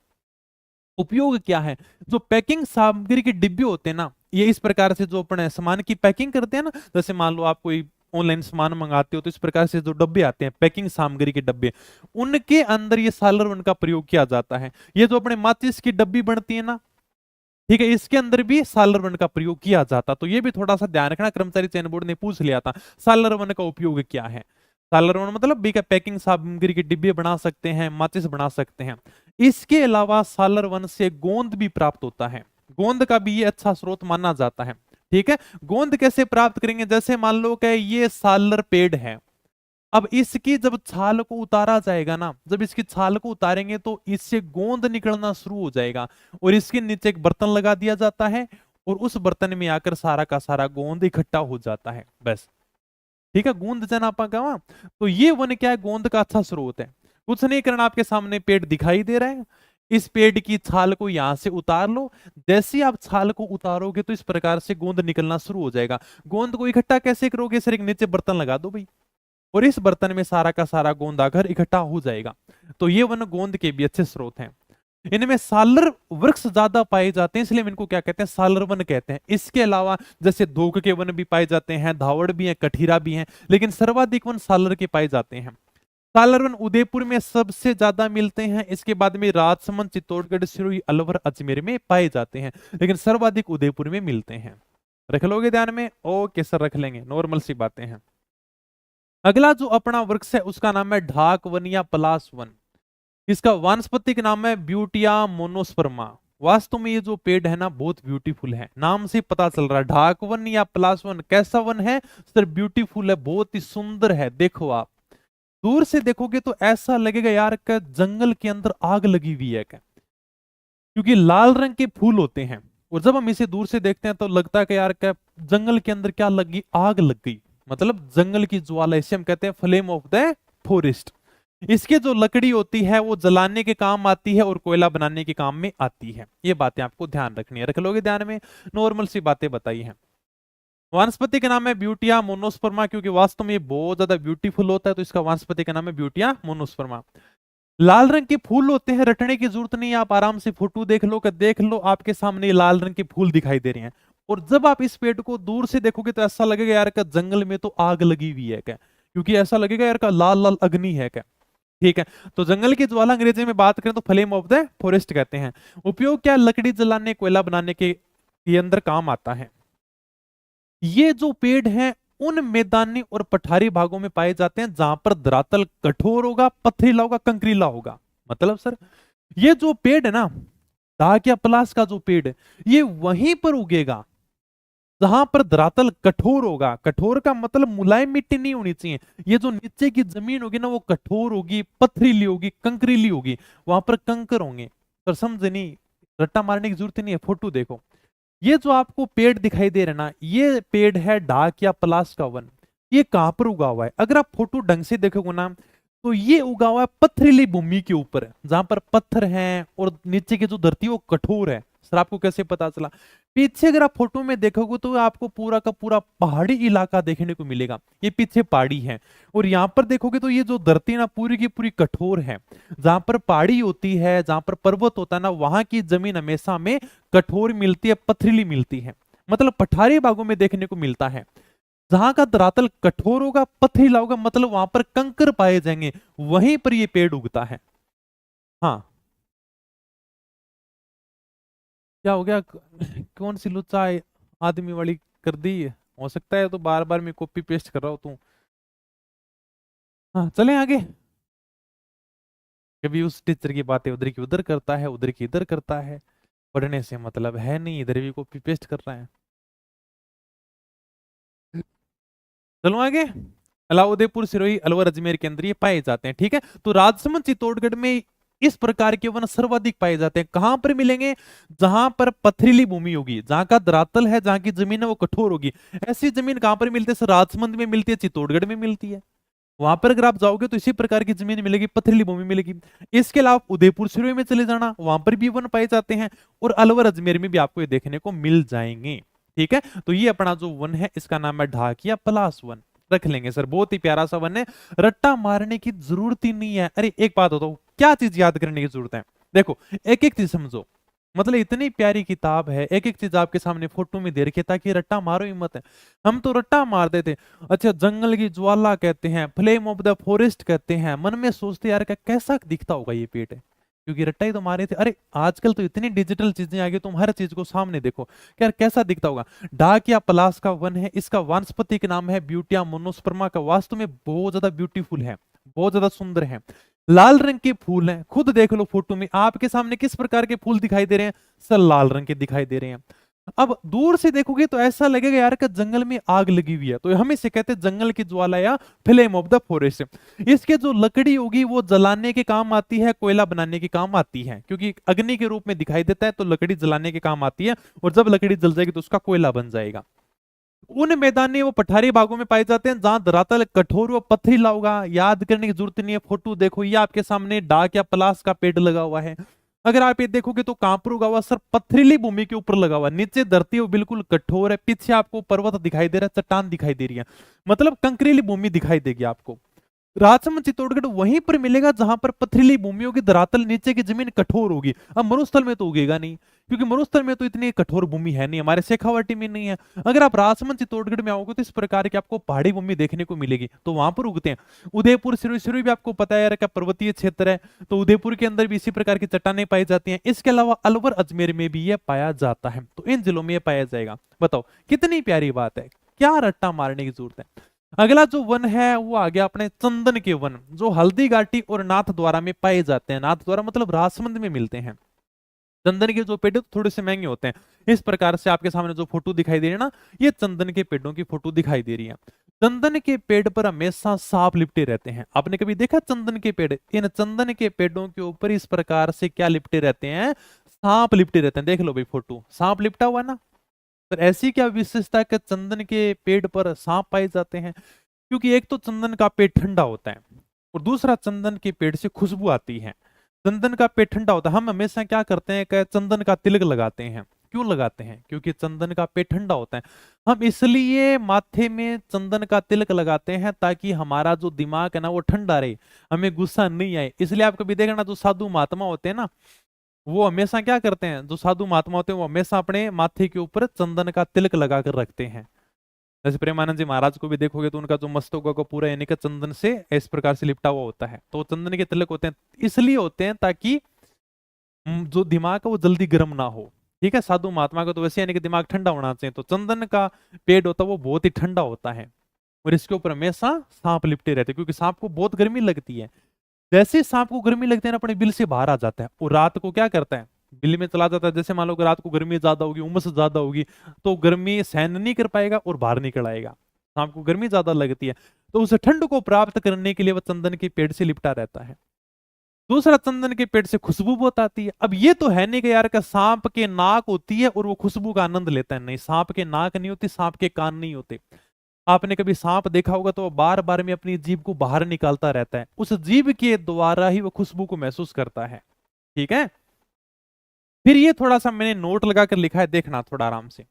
उपयोग क्या है? जो पैकिंग सामग्री के डिब्बे होते हैं ना, ये इस प्रकार से जो अपने सामान की पैकिंग करते हैं ना, जैसे मान लो आप कोई ऑनलाइन सामान मंगाते हो, तो इस प्रकार से जो डब्बे आते हैं, पैकिंग सामग्री के डब्बे, उनके अंदर ये सालर वन का प्रयोग किया जाता है। ये जो अपने माचिस की डब्बी बनती है ना, ठीक है, इसके अंदर भी सालर वन का प्रयोग किया जाता। तो ये भी थोड़ा सा ध्यान रखना, कर्मचारी चयन बोर्ड ने पूछ लिया था सालर वन का उपयोग क्या है। सालर वन मतलब भी पैकिंग सामग्री के डिब्बे बना सकते हैं, माचिस बना सकते हैं। इसके अलावा सालर वन से गोंद भी प्राप्त होता है, गोंद का भी ये अच्छा स्रोत माना जाता है। ठीक है, गोंद कैसे प्राप्त करेंगे, जैसे मान लो कि ये सालर पेड़ है, अब इसकी जब छाल को उतारा जाएगा ना, जब इसकी छाल को उतारेंगे तो इससे गोंद निकलना शुरू हो जाएगा, और इसके नीचे एक बर्तन लगा दिया जाता है, और उस बर्तन में आकर सारा का सारा गोंद इकट्ठा हो जाता है, बस। ठीक है, गोंद जन आपा कहा, तो ये वन क्या है, गोंद का अच्छा स्रोत है। कुछ नहीं करना, आपके सामने पेड़ दिखाई दे रहा है, इस पेड़ की छाल को यहां से उतार लो। जैसे ही आप छाल को उतारोगे तो इस प्रकार से गोंद निकलना शुरू हो जाएगा। गोंद को इकट्ठा कैसे करोगे, सर एक नीचे बर्तन लगा दो भाई, और इस बर्तन में सारा का सारा गोंद आकर इकट्ठा हो जाएगा। तो ये वन गोंद के भी अच्छे स्रोत हैं। इनमें सालर वृक्ष ज्यादा पाए जाते हैं, इसलिए हम इनको क्या कहते हैं, सालर वन कहते हैं। इसके अलावा जैसे धोक के वन भी पाए जाते हैं, धावड़ भी है, कठीरा भी है, लेकिन सर्वाधिक वन सालर के पाए जाते हैं। सालर वन उदयपुर में सबसे ज्यादा मिलते हैं, इसके बाद में राजसमंद, चित्तौड़गढ़, सिरोही, अलवर, अजमेर में पाए जाते हैं, लेकिन सर्वाधिक उदयपुर में मिलते हैं। रख लोगे ध्यान में, ओके सर रख लेंगे, नॉर्मल सी बातें हैं। अगला जो अपना वृक्ष है उसका नाम है ढाक वन या पलाश वन। इसका वानस्पतिक नाम है ब्यूटिया मोनोस्पर्मा। वास्तव में ये जो पेड़ है ना बहुत ब्यूटीफुल है, नाम से पता चल रहा है। ढाक वन या पलाश वन कैसा वन है सर, ब्यूटीफुल है, बहुत ही सुंदर है। देखो आप दूर से देखोगे तो ऐसा लगेगा यार का जंगल के अंदर आग लगी हुई है क्या, क्योंकि लाल रंग के फूल होते हैं, और जब हम इसे दूर से देखते हैं तो लगता है कि यार क्या जंगल के अंदर क्या लगी, आग लग गई, मतलब जंगल की ज्वाला, इसे हम कहते हैं फ्लेम ऑफ द फॉरेस्ट। इसके जो लकड़ी होती है वो जलाने के काम आती है और कोयला बनाने के काम में आती है। ये बातें आपको ध्यान रखनी है, रख लोगे ध्यान में, नॉर्मल सी बातें बताई हैं। वनस्पति का नाम है ब्यूटिया मोनोस्पर्मा, क्योंकि वास्तव में ये बहुत ज्यादा ब्यूटीफुल होता है, तो इसका वनस्पति का नाम है ब्यूटिया मोनोस्पर्मा। लाल रंग के फूल होते हैं, रटने की जरूरत नहीं है, आप आराम से फोटो देख लो, देख लो आपके सामने लाल रंग के फूल दिखाई दे रहे हैं। और जब आप इस पेड़ को दूर से देखोगे तो ऐसा लगेगा यार का जंगल में तो आग लगी हुई है क्या, क्योंकि ऐसा लगेगा यार का लाल लाल अग्नि है क्या। ठीक है, तो जंगल की ज्वाला अंग्रेजी में बात करें तो फ्लेम ऑफ द फॉरेस्ट कहते हैं। उपयोग क्या, लकड़ी जलाने, कोयला बनाने के अंदर काम आता है। ये जो पेड़ है उन मैदानी और पठारी भागों में पाए जाते हैं जहां पर धरातल कठोर होगा, पथरीला होगा, कंकरीला होगा। मतलब सर ये जो पेड़ है ना, दाग या पलाश का जो पेड़ है, ये वहीं पर उगेगा जहां पर धरातल कठोर होगा। कठोर का मतलब मुलायम मिट्टी नहीं होनी चाहिए, ये जो नीचे की जमीन होगी ना वो कठोर होगी, पथरीली होगी, कंकरीली होगी, वहां पर कंकर होंगे। पर समझे नहीं, रट्टा मारने की जरूरत नहीं है, फोटो देखो। ये जो आपको पेड़ दिखाई दे रहा है ना, ये पेड़ है ढाक या पलाश का वन। ये कहां पर उगा हुआ है, अगर आप फोटो ढंग से देखोगे ना तो ये उगा हुआ है पथरीली भूमि के ऊपर, जहां पर पत्थर हैं और नीचे की जो धरती वो कठोर है। सर आपको कैसे पता चला, पीछे अगर आप फोटो में देखोगे तो आपको पूरा का पूरा पहाड़ी इलाका देखने को मिलेगा, ये पीछे पहाड़ी है। और यहाँ पर देखोगे तो ये जो धरती ना पूरी की पूरी कठोर है। जहां पर पहाड़ी होती है, जहां पर पर्वत होता है ना, वहां की जमीन हमेशा में कठोर मिलती है, पथरीली मिलती है, मतलब पठारी भागों में देखने को मिलता है। जहां का धरातल कठोर होगा, पथरीला होगा, मतलब वहां पर कंकर पाए जाएंगे, वहीं पर ये पेड़ उगता है। हाँ क्या हो गया, कौन सी लुच्चा आदमी वाली कर दी, हो सकता है तो बार बार मैं कॉपी पेस्ट कर रहा हूं तू। हाँ चलें आगे, कभी उस टीचर की बातें उधर की उधर करता है, उधर की इधर करता है, पढ़ने से मतलब है नहीं, इधर भी कॉपी पेस्ट कर रहा है। चलो आगे, अलाउद्दीनपुर, सिरोही, अलवर, अजमेर के अंदर ये पाए जाते हैं। ठीक है, तो राजसमंद, चित्तौड़गढ़ में इस प्रकार के वन सर्वाधिक पाए जाते हैं। कहां पर मिलेंगे, जहां पर पथरीली भूमि होगी, जहां का धरातल है, जहां की जमीन है वो कठोर होगी। ऐसी जमीन कहां पर मिलती है सर, राजसमंद में मिलती है, चित्तौड़गढ़ में मिलती है। वहां पर अगर आप जाओगे तो इसी प्रकार की जमीन मिलेगी, पथरीली भूमि मिलेगी। इसके अलावा उदयपुर, सिरोही में चले जाना, वहां पर भी वन पाए जाते हैं, और अलवर, अजमेर में भी आपको ये देखने को मिल जाएंगे। ठीक है, तो ये अपना जो वन है इसका नाम है ढाक या पलाश वन, रख लेंगे सर, बहुत ही प्यारा सा वन है, रट्टा मारने की जरूरत ही नहीं है। अरे एक बात बताओ, क्या चीज याद करने की जरूरत है, देखो एक एक चीज समझो, मतलब इतनी प्यारी किताब है, एक एक चीज आपके सामने फोटो में दे रखी है, ताकि रट्टा मारो ही मत है। हम तो रट्टा मार देते, अच्छा जंगल की ज्वाला कहते हैं, फ्लेम ऑफ द फॉरेस्ट कहते हैं, मन में सोचते यार क्या कैसा दिखता होगा ये पेड़ है, क्योंकि रट्टा ही तो मारे थे। अरे आजकल तो इतनी डिजिटल चीजें आ गई, तुम हर चीज को सामने देखो, यार कैसा दिखता होगा। डाक या पलास का वन है, इसका वानस्पतिक नाम है ब्यूटिया मोनोस्पर्मा का, वास्तव में बहुत ज्यादा ब्यूटीफुल है, बहुत ज्यादा सुंदर है। लाल रंग के फूल हैं, खुद देख लो फोटो में आपके सामने किस प्रकार के फूल दिखाई दे रहे हैं, सर लाल रंग के दिखाई दे रहे हैं। अब दूर से देखोगे तो ऐसा लगेगा यार कि जंगल में आग लगी हुई है, तो हम इसे कहते हैं जंगल की ज्वाला या फ्लेम ऑफ द फॉरेस्ट। इसके जो लकड़ी होगी वो जलाने के काम आती है, कोयला बनाने के काम आती है, क्योंकि अग्नि के रूप में दिखाई देता है तो लकड़ी जलाने के काम आती है, और जब लकड़ी जल जाएगी तो उसका कोयला बन जाएगा। उन मैदानी वो पठारी भागों में पाए जाते हैं जहां धरातल कठोर व पथरीला होगा। याद करने की जरूरत नहीं है, फोटो देखो, ये आपके सामने डाक या पलास का पेड़ लगा हुआ है। अगर आप ये देखोगे तो कहां पर उगा हुआ, सर पथरीली भूमि के ऊपर लगा हुआ, नीचे धरती वो बिल्कुल कठोर है, पीछे आपको पर्वत दिखाई दे रहा है, चट्टान दिखाई दे रही है, मतलब कंकरीली भूमि दिखाई देगी आपको। राजसमंद चित्तौड़गढ़ वहीं पर मिलेगा जहां पर पथरीली भूमियों की धरातल नीचे की जमीन कठोर होगी। अब मरुस्थल में तो उगेगा नहीं, क्योंकि मरुस्थल में तो इतनी कठोर भूमि है नहीं, हमारे शेखावाटी में नहीं है। अगर आप राजसमंद चित्तौड़गढ़ में आओगे तो इस प्रकार की आपको पहाड़ी भूमि देखने को मिलेगी, तो वहां पर उगते हैं। उदयपुर सिरोही भी आपको पता है का पर्वतीय क्षेत्र है, तो उदयपुर के अंदर भी इसी प्रकार की चट्टानें पाई जाती हैं। इसके अलावा अलवर अजमेर में भी यह पाया जाता है, तो इन जिलों में यह पाया जाएगा। बताओ कितनी प्यारी बात है, क्या रट्टा मारने की जरूरत है। अगला जो वन है वो आ गया अपने चंदन के वन, जो हल्दी घाटी और नाथद्वारा में पाए जाते हैं। नाथद्वारा मतलब राजसमंद में मिलते हैं। चंदन के जो पेड़ थोड़े से महंगे होते हैं। इस प्रकार से आपके सामने जो फोटो दिखाई दे रही है ना, ये चंदन के पेड़ों की फोटो दिखाई दे रही है। चंदन के पेड़ पर हमेशा सांप लिपटे रहते हैं। आपने कभी देखा चंदन के पेड़, इन चंदन के पेड़ों के ऊपर इस प्रकार से क्या लिपटे रहते हैं, सांप लिपटे रहते हैं। देख लो भाई फोटो, सांप लिपटा हुआ ना। तो ऐसी क्या विशेषता है कि चंदन के पेड़ पर सांप पाए जाते हैं, क्योंकि एक तो चंदन का पेड़ ठंडा होता है, और दूसरा चंदन के पेड़ से खुशबू आती है। चंदन का पेड़ ठंडा होता है, हम हमेशा क्या करते हैं कि चंदन का तिलक लगाते हैं। क्यों लगाते हैं, क्योंकि चंदन का पेड़ ठंडा होता है। हम इसलिए माथे में चंदन का तिलक लगाते हैं ताकि हमारा जो दिमाग है ना वो ठंडा रहे, हमें गुस्सा नहीं आए। इसलिए आप कभी देखना जो साधु महात्मा होते हैं ना, वो हमेशा क्या करते हैं, जो साधु महात्मा होते हैं वो हमेशा अपने माथे के ऊपर चंदन का तिलक लगा कर रखते हैं। जैसे प्रेमानंद जी महाराज को भी देखोगे तो उनका जो मस्तक होगा पूरा यानी कि चंदन से इस प्रकार से लिपटा हुआ होता है। तो चंदन के तिलक होते हैं इसलिए होते हैं ताकि जो दिमाग है वो जल्दी गर्म ना हो। ठीक है, साधु महात्मा का तो वैसे यानी कि दिमाग ठंडा होना चाहिए, तो चंदन का पेड़ होता है वो बहुत ही ठंडा होता है, और इसके ऊपर हमेशा सांप लिपटे रहते हैं, क्योंकि सांप को बहुत गर्मी लगती है। जैसे सांप को गर्मी लगती है ना, अपने बिल से बाहर आ जाता है, और रात को क्या करता है, बिल में चला जाता है। जैसे मान लो रात को गर्मी ज्यादा होगी, उमस ज्यादा होगी, तो गर्मी सहन नहीं कर पाएगा और बाहर निकल आएगा। सांप को गर्मी ज्यादा लगती है, तो उस ठंड को प्राप्त करने के लिए वह चंदन के पेड़ से लिपटा रहता है। दूसरा, चंदन के पेड़ से खुशबू बहुत आती है। अब ये तो है नहीं कि यार का सांप के नाक होती है और वो खुशबू का आनंद लेता है, नहीं, सांप के नाक नहीं होती, सांप के कान नहीं होते। आपने कभी सांप देखा होगा तो वो बार बार में अपनी जीभ को बाहर निकालता रहता है, उस जीभ के द्वारा ही वो खुशबू को महसूस करता है। ठीक है, फिर ये थोड़ा सा मैंने नोट लगा कर लिखा है, देखना थोड़ा आराम से।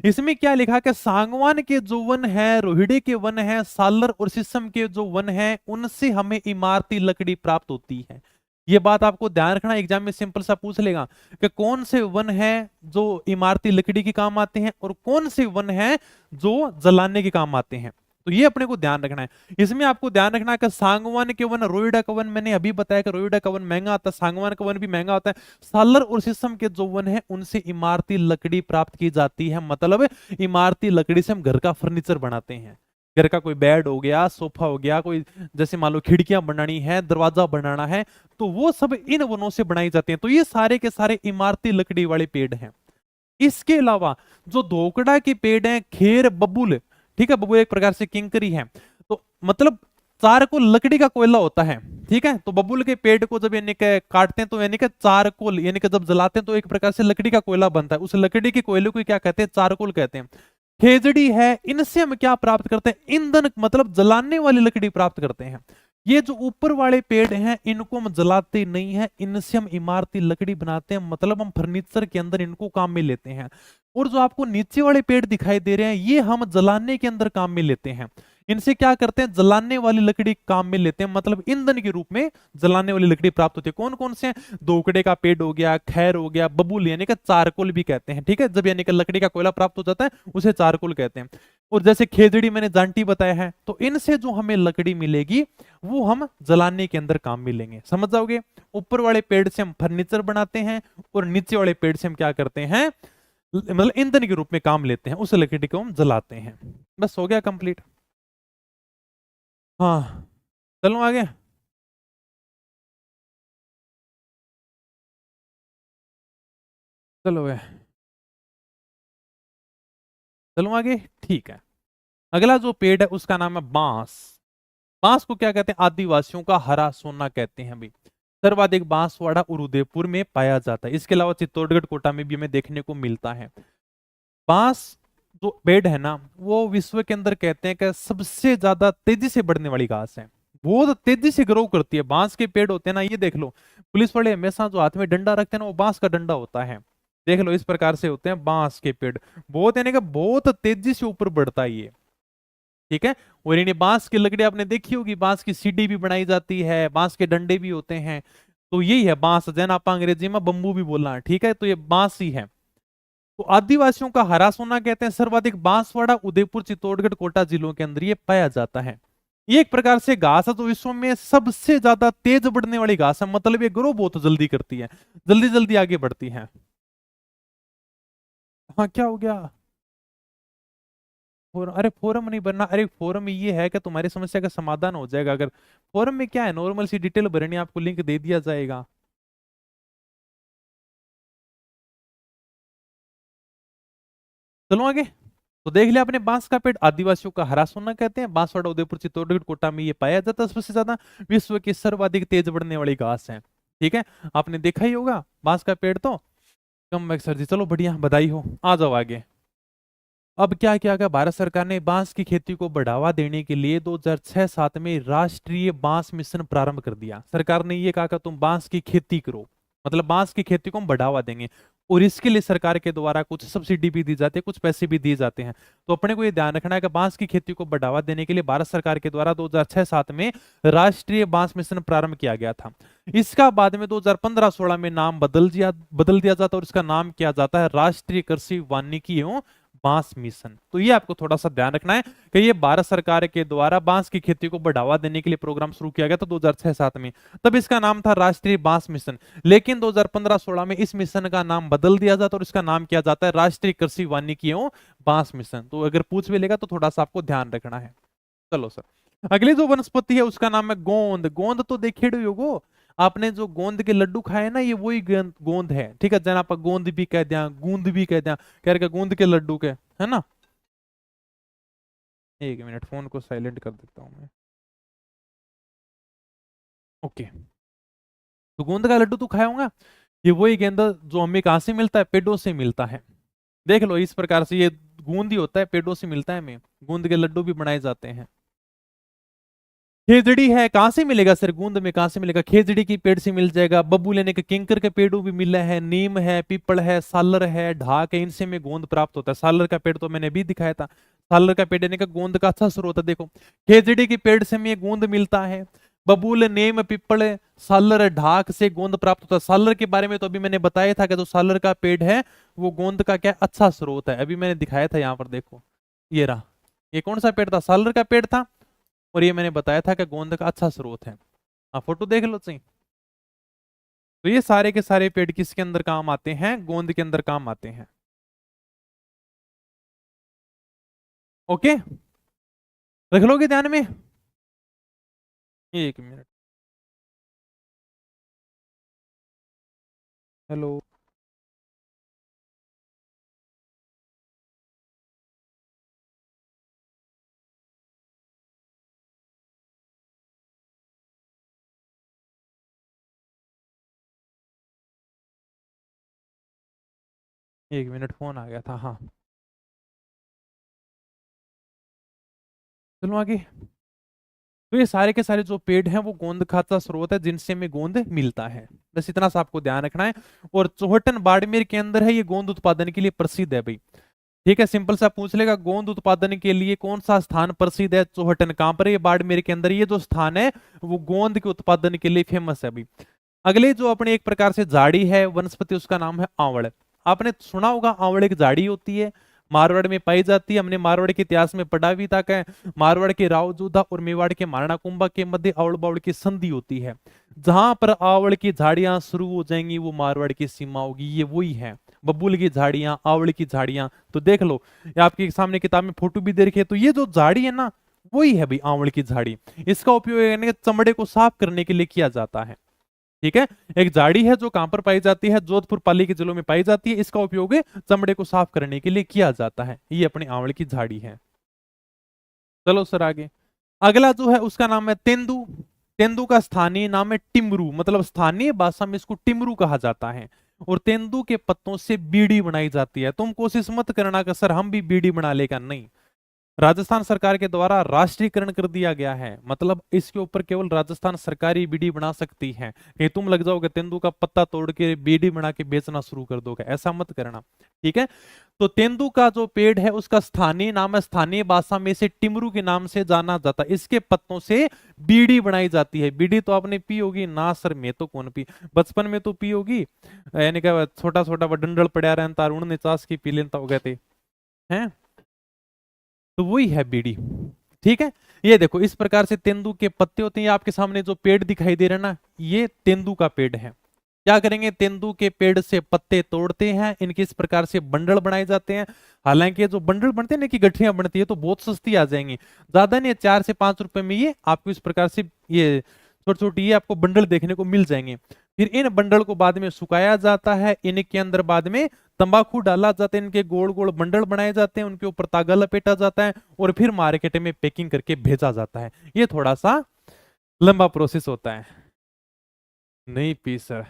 इसमें क्या लिखा कि सागवान के जो वन है, रोहिड़े के वन है, सालर और शीशम के जो वन है, उनसे हमें इमारती लकड़ी प्राप्त होती है। ये बात आपको ध्यान रखना, एग्जाम में सिंपल सा पूछ लेगा कि कौन से वन है जो इमारती लकड़ी के काम आते हैं और कौन से वन है जो जलाने के काम आते हैं। तो ये अपने को ध्यान रखना है। इसमें आपको ध्यान रखना है कि सागवान के वन, रोईडा का वन मैंने अभी बताया कि रोईडा का वन महंगा आता है, सागवान का वन भी महंगा होता है। सालर और शीशम के जो वन है उनसे इमारती लकड़ी प्राप्त की जाती है, मतलब इमारती लकड़ी से हम घर का फर्नीचर बनाते हैं। घर का कोई बेड हो गया, सोफा हो गया, कोई जैसे मान लो खिड़कियां बनानी है, दरवाजा बनाना है, तो वो सब इन वनों से बनाई जाती हैं। तो ये सारे के सारे इमारती लकड़ी वाले पेड़ हैं। इसके अलावा जो धोकड़ा के पेड़ हैं, खेर, बबूल, ठीक है, बबूल एक प्रकार से किंकरी है, तो मतलब चारकोल लकड़ी का कोयला होता है। ठीक है, तो बबूल के पेड़ को जब यानी कि काटते हैं तो यानी कि चारकोल, यानी कि जब जलाते हैं तो एक प्रकार से लकड़ी का कोयला बनता है। उस लकड़ी के कोयले को क्या कहते हैं, चारकोल कहते हैं। खेजड़ी है, इनसे हम क्या प्राप्त करते हैं, ईंधन, मतलब जलाने वाली लकड़ी प्राप्त करते हैं। ये जो ऊपर वाले पेड़ हैं इनको हम जलाते नहीं है, इनसे हम इमारती लकड़ी बनाते हैं, मतलब हम फर्नीचर के अंदर इनको काम में लेते हैं। और जो आपको नीचे वाले पेड़ दिखाई दे रहे हैं ये हम जलाने के अंदर काम में लेते हैं। इनसे क्या करते हैं, जलाने वाली लकड़ी काम में लेते हैं, मतलब ईंधन के रूप में जलाने वाली लकड़ी प्राप्त होती है। कौन कौन से हैं, दोकड़े का पेड़ हो गया, खैर हो गया, बबूल यानी कि चारकोल भी कहते हैं। ठीक है, जब यानी कि लकड़ी का कोयला प्राप्त हो जाता है उसे चारकोल कहते हैं। और जैसे खेजड़ी मैंने जांटी बताया है, तो इनसे जो हमें लकड़ी मिलेगी वो हम जलाने के अंदर काम मिलेंगे, समझ जाओगे। ऊपर वाले पेड़ से हम फर्नीचर बनाते हैं और नीचे वाले पेड़ से हम क्या करते हैं, मतलब ईंधन के रूप में काम लेते हैं, उस लकड़ी को हम जलाते हैं। बस हो गया कंप्लीट। हाँ, चलो आगे। चलो वे, चलो आगे, ठीक है। अगला जो पेड़ है उसका नाम है बांस। बांस को क्या कहते हैं, आदिवासियों का हरा सोना कहते हैं भाई। सर्वाधिक बांसवाड़ा और उदयपुर में पाया जाता है, इसके अलावा चित्तौड़गढ़ कोटा में भी हमें देखने को मिलता है। बांस जो पेड़ है ना, वो विश्व के अंदर कहते हैं कि सबसे ज्यादा तेजी से बढ़ने वाली घास है, बहुत तेजी से ग्रो करती है। बांस के पेड़ होते हैं ना, ये देख लो, पुलिस वाले हमेशा जो हाथ में डंडा रखते हैं ना, वो बांस का डंडा होता है। देख लो, इस प्रकार से होते हैं बांस के पेड़, बहुत यानी कि बहुत तेजी से ऊपर बढ़ता है ये, ठीक है। और इन्हें बांस की लकड़ी आपने देखी होगी, बांस की सीढ़ी भी बनाई जाती है, बांस के डंडे भी होते हैं। तो यही है बांस, जैन आप अंग्रेजी में बम्बू भी बोलना है, ठीक है, तो ये बांस ही है। तो आदिवासियों का हरा सोना कहते हैं, सर्वाधिक बांसवाड़ा, उदयपुर, चित्तौड़गढ़, कोटा जिलों के अंदर ये पाया जाता है। ये एक प्रकार से घास है तो विश्व में सबसे ज्यादा तेज बढ़ने वाली घास है, मतलब ये ग्रो बहुत जल्दी करती है, जल्दी जल्दी आगे बढ़ती है। हाँ, क्या हो गया? फोरम? अरे फोरम नहीं बनना, अरे फोरम में ये है कि तुम्हारी समस्या का समाधान हो जाएगा। अगर फोरम में क्या है, नॉर्मल सी डिटेल भरनी, आपको लिंक दे दिया जाएगा। चलो आगे। तो देख लिया आपने, बांस का पेड़ आदिवासियों का हरा सोना कहते हैं, बांसवाड़ा, उदयपुर, चित्तौड़गढ़, कोटा में ये पाया जाता है सबसे ज्यादा, विश्व की सर्वाधिक तेज बढ़ने वाली घास है, ठीक है। आपने देखा ही होगा बांस का पेड़ तो। कम सर जी, चलो बढ़िया, बधाई हो, आ जाओ आगे। अब क्या किया गया, भारत सरकार ने बांस की खेती को बढ़ावा देने के लिए 2006-07 में राष्ट्रीय बांस मिशन प्रारंभ कर दिया। सरकार ने ये कहा कि तुम बांस की खेती करो, मतलब बांस की खेती को हम बढ़ावा देंगे, और इसके लिए सरकार के द्वारा कुछ सब्सिडी भी दी जाती है, कुछ पैसे भी दिए जाते हैं। तो अपने को ये ध्यान रखना है कि बांस की खेती को बढ़ावा देने के लिए भारत सरकार के द्वारा 2006-07 में राष्ट्रीय बांस मिशन प्रारंभ किया गया था। इसका बाद में 2015-16 में नाम बदल दिया जाता है और इसका नाम किया जाता है राष्ट्रीय कृषि वानिकी एवं बांस मिशन। तो ये आपको थोड़ा सा ध्यान रखना है कि ये भारत सरकार के द्वारा बांस की खेती को बढ़ावा देने के लिए प्रोग्राम शुरू किया गया था 2006-07 में, तब इसका नाम था राष्ट्रीय बांस मिशन। लेकिन 2015-16 में इस मिशन का नाम बदल दिया जाता है और इसका नाम किया जाता है राष्ट्रीय कृषि वानिकी एवं बांस मिशन। तो अगर पूछ भी लेगा तो थोड़ा सा आपको ध्यान रखना है। चलो सर, अगली जो वनस्पति है उसका नाम है गोंद। गोंद तो देखे होगो आपने, जो गोंद के लड्डू खाए ना, ये वही गोंद है, ठीक है। जन आप गोंद भी कह दिया, गूंद भी कह दिया, कह रहे गोंद के लड्डू के, है ना। एक मिनट, फोन को साइलेंट कर देता हूं मैं। ओके, तो गोंद का लड्डू तो खाया होगा। ये वही गेंदा जो हमें कहां से मिलता है, पेड़ों से मिलता है। देख लो, इस प्रकार से ये गूंद ही होता है, पेड़ों से मिलता है हमें। गूंद के लड्डू भी बनाए जाते हैं। खेजड़ी है, कहां से मिलेगा सर, गूंद में कहां से मिलेगा, खेजड़ी की पेड़ से मिल जाएगा। बबूल यानी कि किंकर के पेड़ों भी मिला है, नीम है, पीपल है, सालर है, ढाक है, इनसे में गोंद प्राप्त होता है। सालर का पेड़ तो मैंने भी दिखाया था, सालर का पेड़ यानी कि गोंद का अच्छा स्रोत है। देखो, खेजड़ी के पेड़ से हमें गोंद मिलता है। बबूल, नीम, पीपल, सालर, ढाक से गोंद प्राप्त होता है। सालर के बारे में तो अभी मैंने बताया था कि जो सालर का पेड़ है वो गोंद का क्या अच्छा स्रोत है, अभी मैंने दिखाया था यहाँ पर, देखो ये रहा। ये कौन सा पेड़ था, सालर का पेड़ था, और ये मैंने बताया था कि गोंद का अच्छा स्रोत है। आप फोटो देख लो सही। तो ये सारे के सारे पेड़ किसके अंदर काम आते हैं, गोंद के अंदर काम आते हैं। ओके, रख लोगे ध्यान में। एक मिनट, हेलो। एक मिनट, फोन आ गया था, हाँ। चलो आगे। तो ये सारे के सारे जो पेड़ हैं वो गोंद खाता स्रोत है, जिनसे हमें गोंद मिलता है। बस इतना सा आपको ध्यान रखना है। और चौहटन बाड़मेर के अंदर है, ये गोंद उत्पादन के लिए प्रसिद्ध है भाई, ठीक है। सिंपल सा पूछ लेगा, गोंद उत्पादन के लिए कौन सा स्थान प्रसिद्ध है, चौहटन कहां पर है, ये बाड़मेर के अंदर। ये जो स्थान है वो गोंद के उत्पादन के लिए फेमस है भाई। अगले जो अपने एक प्रकार से झाड़ी है, वनस्पति, उसका नाम है आंवड़। आपने सुना होगा, आंवड़ एक झाड़ी होती है, मारवाड़ में पाई जाती है। हमने मारवाड़ के इतिहास में पढ़ा भी था कि मारवाड़ के राव जोधा और मेवाड़ के महाराणा कुंभा के मध्य आवड़ बावड़ की संधि होती है। जहां पर आवड़ की झाड़ियां शुरू हो जाएंगी वो मारवाड़ की सीमा होगी। ये वही है, बबूल की झाड़ियां, आवड़ की झाड़ियां। तो देख लो, ये आपके सामने किताब में फोटो भी दे रखी है। तो ये जो झाड़ी है ना, वही है भाई आवड़ की झाड़ी। इसका उपयोग यानी चमड़े को साफ करने के लिए किया जाता है। ठीक है, एक झाड़ी है जो कहां पर पाई जाती है, जोधपुर पाली के जिलों में पाई जाती है। इसका उपयोग चमड़े को साफ करने के लिए किया जाता है। ये अपनी आवड़ की झाड़ी है। चलो सर आगे। अगला जो है उसका नाम है तेंदू। तेंदू का स्थानीय नाम है टिमरू, मतलब स्थानीय भाषा में इसको टिमरू कहा जाता है। और तेंदू के पत्तों से बीड़ी बनाई जाती है। तुम कोशिश मत करना कि सर हम भी बीड़ी बना लेगा, नहीं। राजस्थान सरकार के द्वारा राष्ट्रीयकरण कर दिया गया है, मतलब इसके ऊपर केवल राजस्थान सरकार ही बीड़ी बना सकती है। कहीं तुम लग जाओगे तेंदू का पत्ता तोड़ के बीड़ी बना के बेचना शुरू कर दोगे, ऐसा मत करना। ठीक है, तो तेंदू का जो पेड़ है उसका स्थानीय नाम है, स्थानीय भाषा में इसे टिमरू के नाम से जाना जाता है। इसके पत्तों से बीड़ी बनाई जाती है। बीड़ी तो आपने पी होगी ना सर, मैं तो कौन पी, बचपन में तो पी होगी, यानी कि छोटा छोटा डंडल पड़ा रहता, उड़ने निचास की पी लेता हो गए थे हैं। तो वही है बीड़ी। ठीक है, ये देखो इस प्रकार से तेंदू के पत्ते होते हैं। आपके सामने जो पेड़ दिखाई दे रहा है ना, ये तेंदू का पेड़ है। क्या करेंगे, तेंदू के पेड़ से पत्ते तोड़ते हैं, इनके इस प्रकार से बंडल बनाए जाते हैं। हालांकि जो बंडल बनते हैं ना, की गठरियां बनती है, तो बहुत सस्ती आ जाएंगी, ज्यादा नहीं, 4 से 5 रुपए में ये आपको इस प्रकार से ये छोटी छोटी ये आपको बंडल देखने को मिल जाएंगे। फिर इन बंडल को बाद में सुखाया जाता है, इनके अंदर बाद में तंबाकू डाला जाता है, इनके गोल गोल बंडल बनाए जाते हैं, उनके ऊपर तागा लपेटा जाता है और फिर मार्केट में पैकिंग करके भेजा जाता है। ये थोड़ा सा लंबा प्रोसेस होता है। नहीं पी सर,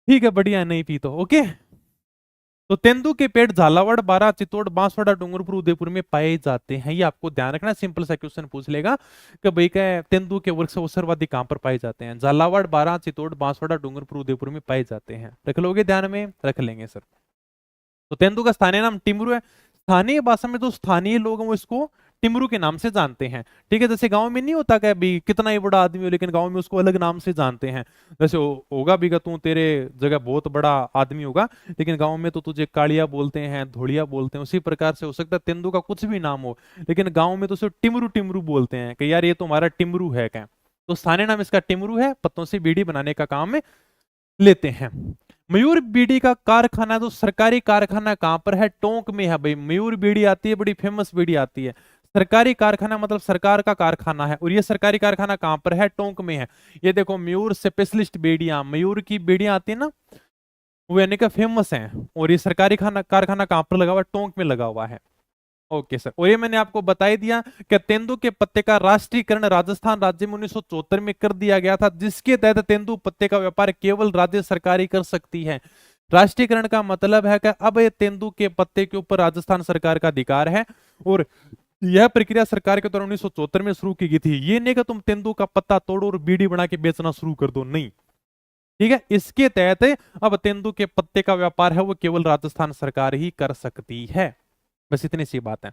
ठीक है, बढ़िया, नहीं पी तो ओके। तो तेंदू के पेड़ झालावाड़, बारा, चित्तौड़, बांसवाड़ा, डूंगरपुर, उदयपुर में पाए जाते हैं। ये आपको ध्यान रखना, सिंपल सा क्वेश्चन पूछ लेगा कि भाई क्या तेंदू के वृक्ष अवसरवादी कहां पर पाए जाते हैं। झालावाड़, बारा, चित्तौड़, बांसवाड़ा, डूंगरपुर, उदयपुर में पाए जाते हैं। रख लोगे ध्यान में, रख लेंगे सर। तो तेंदू का स्थानीय नाम टिमरू है। स्थानीय भाषा में जो स्थानीय लोग हैं वो इसको टिमरू के नाम से जानते हैं। ठीक है, जैसे गांव में नहीं होता कि भाई कितना ही बड़ा आदमी हो लेकिन गांव में उसको अलग नाम से जानते हैं। जैसे होगा भी का तू तेरे जगह बहुत बड़ा आदमी होगा लेकिन गांव में तो तुझे कालिया बोलते हैं, धोलिया बोलते हैं। उसी प्रकार से हो सकता है तेंदू का कुछ भी नाम हो लेकिन गांव में तो उसे टिमरू टिमरू बोलते हैं कि यार ये तो हमारा टिमरू है क्या। तो स्थानीय नाम इसका टिमरू है, पत्तों से बीड़ी बनाने का काम लेते हैं। मयूर बीड़ी का कारखाना, जो सरकारी कारखाना कहां पर है, टोंक में है भाई। मयूर बीड़ी आती है, बड़ी फेमस बीड़ी आती है। सरकारी कारखाना मतलब सरकार का कारखाना है, और ये सरकारी कारखाना कहां पर है, टोंक में है। ये देखो मयूर स्पेशलिस्ट बीड़ियां, मयूर की बीड़ियां आती है ना, वो यानी कि फेमस है। और ये सरकारी कारखाना कहां पर लगा हुआ है, टोंक में लगा हुआ है। ओके सर, और ये मैंने आपको बता ही दिया कि तेंदू के पत्ते का राष्ट्रीयकरण राजस्थान राज्य में 1974 में कर दिया गया था, जिसके तहत तेंदू पत्ते का व्यापार केवल राज्य सरकार ही कर सकती है। राष्ट्रीयकरण का मतलब है कि अब ये तेंदू के पत्ते के ऊपर राजस्थान सरकार का अधिकार है, और यह प्रक्रिया सरकार के द्वारा 1974 में शुरू की गई थी। ये नहीं कि तुम तेंदू का पत्ता तोड़ो और बीड़ी बना के बेचना शुरू कर दो, नहीं। ठीक है, इसके तहत अब तेंदू के पत्ते का व्यापार है वो केवल राजस्थान सरकार ही कर सकती है। बस इतनी सी बात है।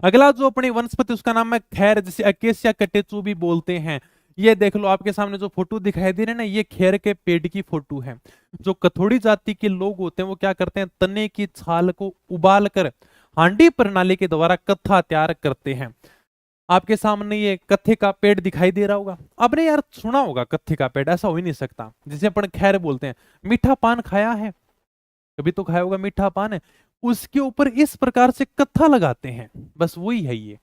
अगला जो अपनी वनस्पति उसका नाम है खैर, जिसे अकेसिया कटेचू भी बोलते हैं। ये देख लो आपके सामने जो फोटो दिखाई दे रहे हैं ना, ये खैर के पेड़ की फोटो है। जो कथोड़ी जाति के लोग होते हैं वो क्या करते हैं, तने की छाल को उबाल कर हांडी प्रणाली के द्वारा कत्था तैयार करते हैं। आपके सामने ये कत्थे का पेड़ दिखाई दे रहा होगा। आपने यार सुना होगा कत्थे का पेड़, ऐसा हो ही नहीं सकता, जिसे अपन खैर बोलते हैं। मीठा पान खाया है कभी, तो खाया होगा मीठा पान है, उसके ऊपर इस प्रकार से कत्था लगाते हैं, बस वही है ये।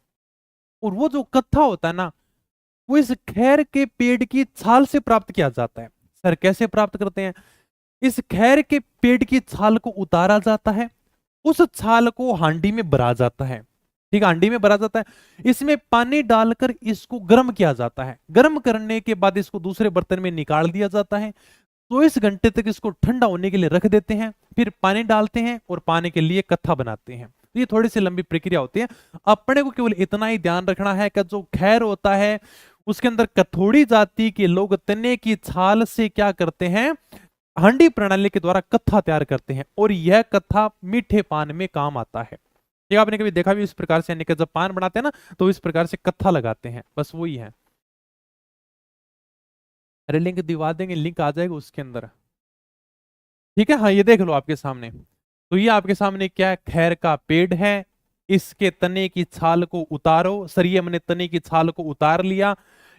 और वो जो कत्था होता है ना, वो इस खैर के पेड़ की छाल से प्राप्त किया जाता है। सर कैसे प्राप्त करते हैं, इस खैर के पेड़ की छाल को उतारा जाता है, उस छाल को हांडी में भरा जाता है। ठीक है, हांडी में भरा जाता है, इसमें पानी डालकर इसको गर्म किया जाता है। गर्म करने के बाद इसको दूसरे बर्तन में निकाल दिया जाता है। 24 घंटे तक इसको ठंडा होने के लिए रख देते हैं, फिर पानी डालते हैं और पानी के लिए कत्था बनाते हैं। तो ये थोड़ी सी लंबी प्रक्रिया होती है। अपने को केवल इतना ही ध्यान रखना है कि जो खैर होता है उसके अंदर कथोड़ी जाति के लोग तने की छाल से क्या करते हैं, हांडी प्रणाली के द्वारा कत्था तैयार करते हैं, और यह कत्था मीठे पान में काम आता है। ये आपने कभी देखा भी इस प्रकार से, यानी कि जब पान बनाते हैं ना तो इस प्रकार से कत्था लगाते हैं, बस वही है। अरे लिंक दिवा देंगे, लिंक आ जाएगा उसके अंदर। ठीक है, हाँ ये देख लो आपके सामने। तो ये आपके सामने क्या है, खैर का पेड़ है। इसके तने की छाल को उतारो। सर ये हमने तने की छाल को उतार लिया।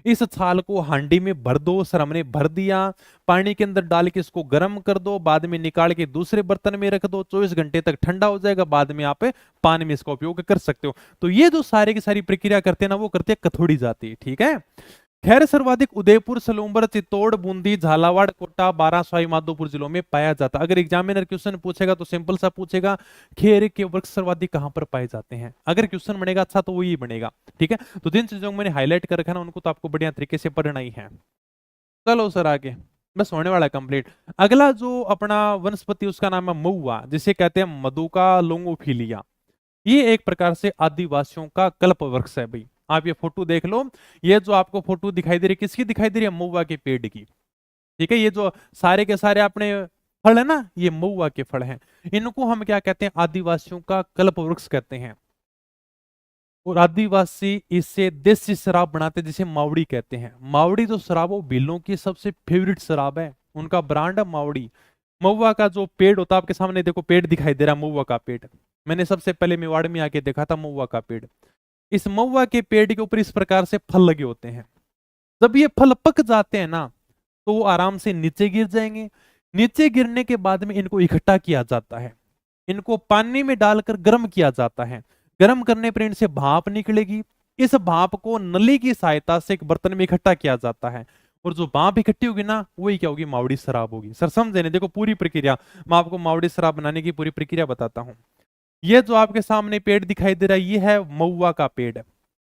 इस छाल को हांडी में भर दो। सर हमने भर दिया। पानी के अंदर डाल के इसको गर्म कर दो, बाद में निकाल के दूसरे बर्तन में रख दो। 24 घंटे तक ठंडा हो जाएगा, बाद में आप पानी में इसका उपयोग कर सकते हो। तो ये जो सारी की सारी प्रक्रिया करते हैं ना, वो करते हैं कथोड़ी जाति। ठीक है। खैर सर्वाधिक उदयपुर, सलूंबर, चित्तौड़, बूंदी, झालावाड़, कोटा, बारां, सवाई माधोपुर जिलों में पाया जाता। अगर एग्जामिनर क्वेश्चन पूछेगा तो सिंपल सा पूछेगा, खेर के वृक्ष सर्वाधिक कहां पर पाए जाते हैं। अगर क्वेश्चन बनेगा अच्छा तो वो ही बनेगा। ठीक है। तो जिन चीजों को मैंने हाईलाइट कर रखा है ना, उनको तो आपको बढ़िया तरीके से पढ़ना ही है। चलो सर आगे, बस होने वाला कंप्लीट। अगला जो अपना वनस्पति उसका नाम है महुआ, जिसे कहते हैं मधुका लोंगोफिलिया। ये एक प्रकार से आदिवासियों का कल्प वृक्ष है भाई। आप ये फोटो देख लो। ये जो आपको फोटो दिखाई दे रही है, किसकी दिखाई दे रही है, महुआ के पेड़ की। ठीक है। ये जो सारे के सारे अपने फल है ना, ये महुआ के फल हैं। इनको हम क्या कहते हैं, आदिवासियों का कल्प वृक्ष कहते हैं। और आदिवासी इससे देसी शराब बनाते हैं, जिसे मावड़ी कहते हैं। मावड़ी जो शराब, वो भीलों की सबसे फेवरेट शराब है, उनका ब्रांड है मावड़ी। महुआ का जो पेड़ होता है, आपके सामने देखो पेड़ दिखाई दे रहा है, महुआ का पेड़। मैंने सबसे पहले मेवाड़ में आके देखा था महुआ का पेड़। इस महुआ के पेड़ के ऊपर इस प्रकार से फल लगे होते हैं। जब ये फल पक जाते हैं ना, तो वो आराम से नीचे गिर जाएंगे। नीचे गिरने के बाद में इनको इकट्ठा किया जाता है। इनको पानी में डालकर गर्म किया जाता है। गर्म करने पर इनसे भाप निकलेगी। इस भाप को नली की सहायता से एक बर्तन में इकट्ठा किया जाता है। और जो भाप इकट्ठी होगी ना, वही क्या होगी, मावड़ी शराब होगी। सर समझे नहीं, देखो पूरी प्रक्रिया मैं आपको मावड़ी शराब बनाने की पूरी प्रक्रिया बताता हूं। ये जो आपके सामने पेड़ दिखाई दे रहा है, ये है महुआ का पेड़।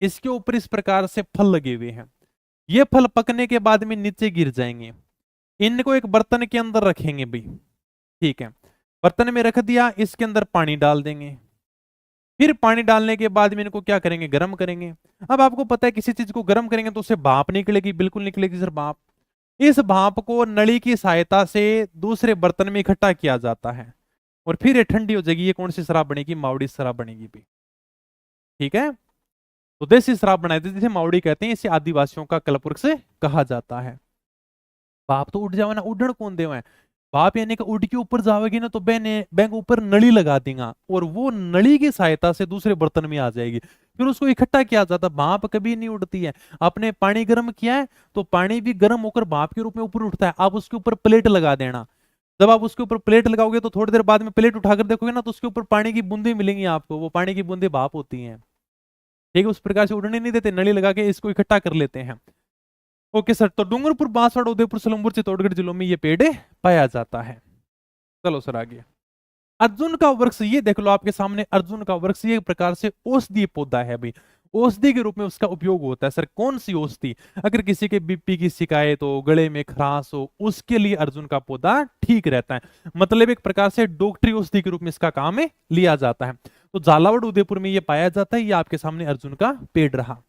इसके ऊपर इस प्रकार से फल लगे हुए हैं। ये फल पकने के बाद में नीचे गिर जाएंगे। इनको एक बर्तन के अंदर रखेंगे भाई। ठीक है। बर्तन में रख दिया, इसके अंदर पानी डाल देंगे। फिर पानी डालने के बाद में इनको क्या करेंगे, गर्म करेंगे। अब आपको पता है किसी चीज को गर्म करेंगे तो उससे भाप निकलेगी, बिल्कुल निकलेगी सर भाप। इस भाप को नली की सहायता से दूसरे बर्तन में इकट्ठा किया जाता है। और फिर ये ठंडी हो जाएगी। ये कौन सी शराब बनेगी, मावड़ी शराब बनेगी भी। ठीक है। तो देसी शराब बनाई थी, जिसे मावड़ी कहते हैं। इसे आदिवासियों का कल्पवृक्ष से कहा जाता है। बाप तो उठ जाओ ना, उड़न कौन देवा है। बाप यानी कि उड़ के ऊपर जाओगी ना, तो बैंक ऊपर नली लगा देगा, और वो नली की सहायता से दूसरे बर्तन में आ जाएगी। फिर उसको इकट्ठा किया जाता। भाप कभी नहीं उड़ती है। आपने पानी गर्म किया है, तो पानी भी गर्म होकर भाप के रूप में ऊपर उठता है। आप उसके ऊपर प्लेट लगा देना। जब आप उसके ऊपर प्लेट लगाओगे, तो थोड़ी देर बाद में प्लेट उठाकर देखोगे ना, तो उसके ऊपर पानी की बूंदे मिलेंगी आपको। वो पानी की बूंदे भाप होती हैं। ठीक है। उस प्रकार से उड़ने नहीं देते, नली लगा के इसको इकट्ठा कर लेते हैं। Okay sir. तो डूंगरपुर, बांसवाड़ा, उदयपुर, सिलंबुर, चित्तौड़गढ़ जिलों में ये पेड़ पाया जाता है। चलो सर आगे। अर्जुन का वृक्ष, ये देख लो आपके सामने अर्जुन का वृक्ष। ये एक प्रकार से औषधीय पौधा है भाई। औषधि के रूप में उसका उपयोग होता है। सर कौन सी औषधि, अगर किसी के बीपी की शिकायत हो, गले में खराश हो, उसके लिए अर्जुन का पौधा ठीक रहता है। मतलब एक प्रकार से डॉक्टरी औषधि के रूप में इसका काम है, लिया जाता है। तो झालावाड़, उदयपुर में ये पाया जाता है। ये आपके सामने अर्जुन का पेड़ रहा।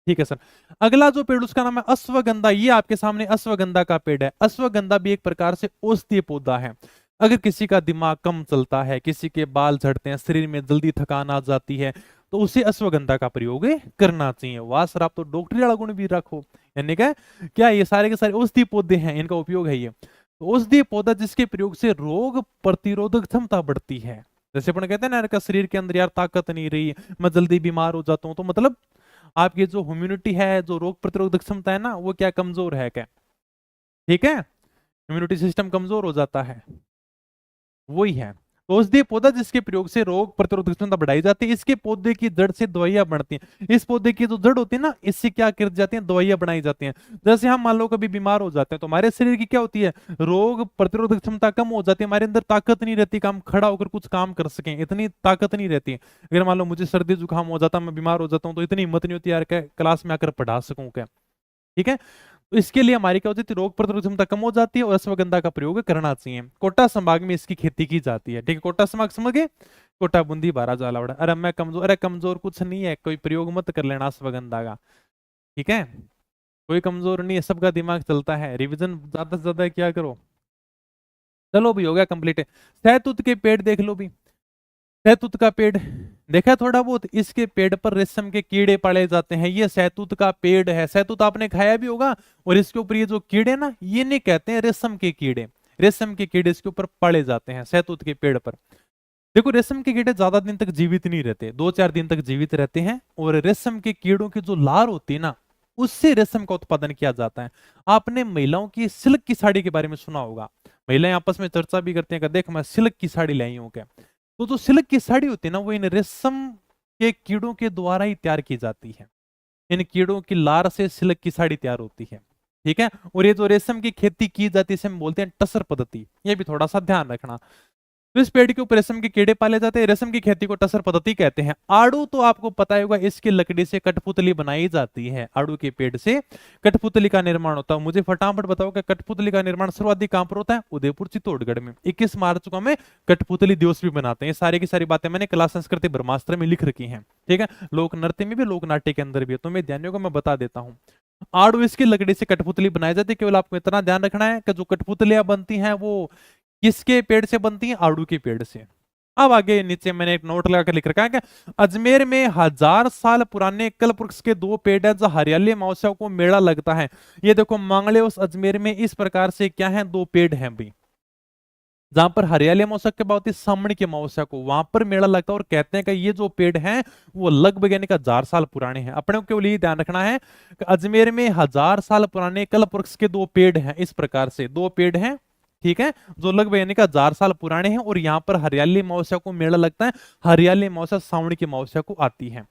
ठीक है सर। अगला जो पेड़, उसका नाम है अश्वगंधा। ये आपके सामने अश्वगंधा का पेड़ है। अश्वगंधा भी एक प्रकार से औषधीय पौधा है। अगर किसी का दिमाग कम चलता है, किसी के बाल झड़ते हैं, शरीर में जल्दी थकान आ जाती है, तो उसे अश्वगंधा का प्रयोग करना चाहिए। वाह सर, आप तो डॉक्टरी वाला गुण भी रखो। यानी क्या ये सारे के सारे औषधीय पौधे हैं, इनका उपयोग है ये। तो औषधीय पौधा जिसके प्रयोग से रोग प्रतिरोधक क्षमता बढ़ती है। जैसे अपन कहते हैं ना, इनका शरीर के अंदर यार ताकत नहीं रही, मैं जल्दी बीमार हो जाता हूँ, तो मतलब आपकी जो इम्यूनिटी है, जो रोग प्रतिरोधक क्षमता है ना, वो क्या कमजोर है क्या। ठीक है। इम्यूनिटी सिस्टम कमजोर हो जाता है, वही है। तो औषधीय पौधा जिसके प्रयोग से रोग प्रतिरोधक क्षमता बढ़ाई जाती है। इसके पौधे की जड़ से दवाइयां बनती हैं। इस पौधे की जो जड़ होती है ना, इससे क्या कर जाती हैं, दवाइयां बनाई जाती हैं। जैसे हम मान लो कभी बीमार हो जाते हैं, तो हमारे शरीर की क्या होती है, रोग प्रतिरोधक क्षमता कम हो जाती है। हमारे अंदर ताकत नहीं रहती कि हम खड़ा होकर कुछ काम कर सकें, इतनी ताकत नहीं रहती। अगर मान लो मुझे सर्दी जुकाम हो जाता, मैं बीमार हो जाता हूँ, तो इतनी हिम्मत नहीं होती यार क्लास में आकर पढ़ा सकूं क्या। ठीक है। तो इसके लिए हमारी क्या होती है, रोग प्रतिरोधक क्षमता कम हो जाती है, और अश्वगंधा का प्रयोग करना चाहिए। कोटा संभाग में इसकी खेती की जाती है। ठीक है। कोटा संभाग समझ गए, कोटा, बूंदी, बारा, झालावाड़। अरे मैं कमजोर, अरे कमजोर कुछ नहीं है, कोई प्रयोग मत कर लेना अश्वगंधा का। ठीक है। कोई कमजोर नहीं है, सबका दिमाग चलता है। रिविजन ज्यादा से ज्यादा क्या करो। चलो भी हो गया कंप्लीट। सहतूत के पेड़ देख लो भी। सहतूत का पेड़ देखा थोड़ा बहुत। इसके पेड़ पर रेशम के कीड़े पाले जाते हैं। ये सहतूत का पेड़ है। सहतूत आपने खाया भी होगा। और इसके ऊपर ये जो कीड़े ना, ये नहीं कहते हैं रेशम के कीड़े। रेशम के कीड़े इसके ऊपर पाले जाते हैं सहतूत के पेड़ पर। देखो रेशम के कीड़े ज्यादा दिन तक जीवित नहीं रहते, 2-4 दिन तक जीवित रहते हैं, और रेशम के कीड़ों की जो लार होती है ना, उससे रेशम का उत्पादन किया जाता है। आपने महिलाओं की सिल्क की साड़ी के बारे में सुना होगा, महिलाएं आपस में चर्चा भी करती हैं कि देख मैं सिल्क की साड़ी लाई हूं क्या। तो जो सिल्क की साड़ी होती है ना, वो इन रेशम के कीड़ों के द्वारा ही तैयार की जाती है। इन कीड़ों की लार से सिल्क की साड़ी तैयार होती है, ठीक है। और ये जो रेशम की खेती की जाती है, इसे हम बोलते हैं टसर पद्धति, ये भी थोड़ा सा ध्यान रखना। तो इस पेड़ के ऊपर रेशम के कीड़े पाले जाते हैं, रेशम की खेती को टसर पद्धति कहते हैं। आड़ू तो आपको पता होगा, इसकी लकड़ी से कठपुतली बनाई जाती है, आड़ू के पेड़ से कठपुतली का निर्माण होता है। मुझे फटाफट बताओ कि कठपुतली का निर्माण सर्वाधिक कहां पर होता है? उदयपुर चित्तौड़गढ़ में। 21 मार्च को हमें कठपुतली दिवस भी बनाते हैं। सारी की सारी बातें मैंने कला संस्कृति ब्रह्मास्त्र में लिख रखी है, ठीक है। लोक नृत्य में भी, लोक नाट्य के अंदर भी, तो मैं ध्यान को मैं बता देता हूँ। आड़ू इसकी लकड़ी से कठपुतली बनाई जाती है। केवल आपको इतना ध्यान रखना है कि जो कठपुतलियां बनती हैं वो किसके पेड़ से बनती हैं? आड़ू के पेड़ से। अब आगे नीचे मैंने एक नोट लगा कर लिख रखा है कि अजमेर में 1000 साल पुराने कल्प वृक्ष के 2 पेड़ है, जो हरियाली महोत्सव को मेला लगता है। ये देखो मांगले उस अजमेर में इस प्रकार से क्या है, 2 पेड़ हैं भाई, जहां पर हरियाली महोत्सव के बाद सामने के महोत्सव को वहां पर मेला लगता है। और कहते हैं कि ये जो पेड़ हैं वो लगभग यानी कि 1000 साल पुराने हैं। अपने को केवल ये ध्यान रखना है कि अजमेर में 1000 साल पुराने कल्प वृक्ष के 2 पेड़ हैं, इस प्रकार से 2 पेड़ हैं, ठीक है, जो लगभग यानी कि 1000 साल पुराने हैं। और यहाँ पर हरियाली महोत्सव को मेला लगता है। हरियाली महोत्सव सावण के महोत्सव को आती है।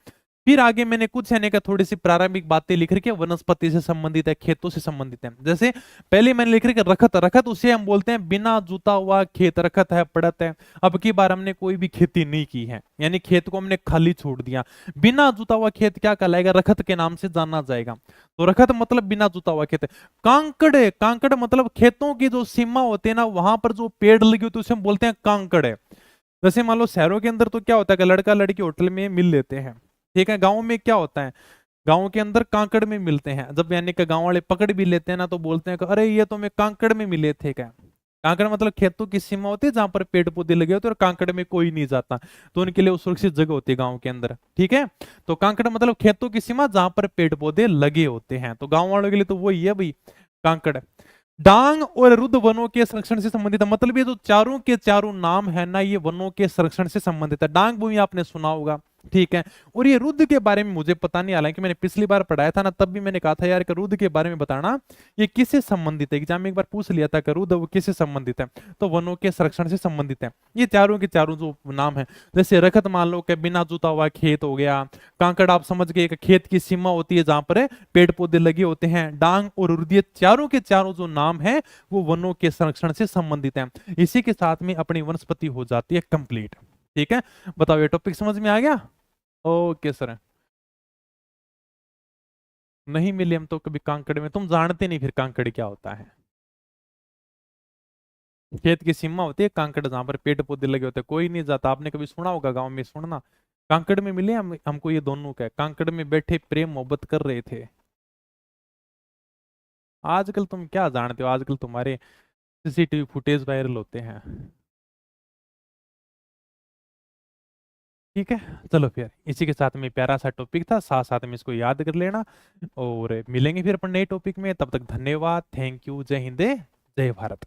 फिर आगे मैंने कुछ यानी कि थोड़ी सी प्रारंभिक बातें लिख रखी है, वनस्पति से संबंधित है, खेतों से संबंधित है। जैसे पहले मैंने लिख रखी रखत, रखत उसे हम बोलते हैं बिना जुता हुआ खेत, रखत है, पड़त है। अब की बार हमने कोई भी खेती नहीं की है, यानी खेत को हमने खाली छोड़ दिया, बिना जुता हुआ खेत क्या कहलाएगा? रखत के नाम से जाना जाएगा। तो रखत मतलब बिना जुता हुआ खेत। कांकड़, कांकड़ मतलब खेतों की जो सीमा होती है ना, वहां पर जो पेड़ लगे होते हैं उसे हम बोलते हैं कांकड़। जैसे मान लो शहरों के अंदर तो क्या होता है कि लड़का लड़की होटल में मिल लेते हैं, ठीक है। गांव में क्या होता है, गांव के अंदर कांकड़ में मिलते हैं। जब यानी कि गांव वाले पकड़ भी लेते हैं ना, तो बोलते हैं कि अरे ये तो मैं कांकड़ में मिले थे क्या। कांकड़ मतलब खेतों की सीमा होती है जहां पर पेड़ पौधे लगे होते हैं, और कांकड़ में कोई नहीं जाता, तो उनके लिए सुरक्षित जगह होती है गांव के अंदर, ठीक है। तो कांकड़ मतलब खेतों की सीमा जहां पर पेड़ पौधे लगे होते हैं, तो गांव वालों के लिए तो वही है भाई कांकड़। डांग और रुद्र वनों के संरक्षण से संबंधित है, मतलब ये जो चारों के चारों नाम है ना, ये वनों के संरक्षण से संबंधित है। डांग भूमि आपने सुना होगा, ठीक है। और ये रुद्र के बारे में मुझे पता नहीं, हालांकि मैंने पिछली बार पढ़ाया था ना, तब भी मैंने कहा था यार कि रुद्र के बारे में बताना, ये किससे संबंधित है। एग्जाम में एक बार पूछ लिया था कि रुद्र वो किससे संबंधित है, तो वनों के संरक्षण से संबंधित है। ये चारों के चारों जो नाम है, जैसे रखत मान लो कि बिना जुता हुआ खेत हो गया, कांकड़ आप समझ गए कि खेत की सीमा होती है जहां पर पेड़ पौधे लगे होते हैं, डांग और रुद्र, चारों के चारों जो नाम है वो वनों के संरक्षण से संबंधित है। इसी के साथ में अपनी वनस्पति हो जाती है कंप्लीट, ठीक है। बताओ ये टॉपिक समझ में आ गया? Okay sir. नहीं मिले हम तो कभी कांकड़ में, तुम जानते नहीं फिर कांकड़ क्या होता है। खेत की सीमा होती है कांकड़, जहां पर पेड़ पौधे लगे होते हैं, कोई नहीं जाता। आपने कभी सुना होगा गांव में, सुनना कांकड़ में मिले हमको ये दोनों का, कांकड़ में बैठे प्रेम मोहब्बत कर रहे थे। आजकल तुम क्या जानते हो, आजकल तुम्हारे सीसीटीवी फुटेज वायरल होते हैं, ठीक है। चलो फिर इसी के साथ में प्यारा सा टॉपिक था, साथ साथ में इसको याद कर लेना, और मिलेंगे फिर अपन नए टॉपिक में। तब तक धन्यवाद, थैंक यू, जय हिंद, जय भारत।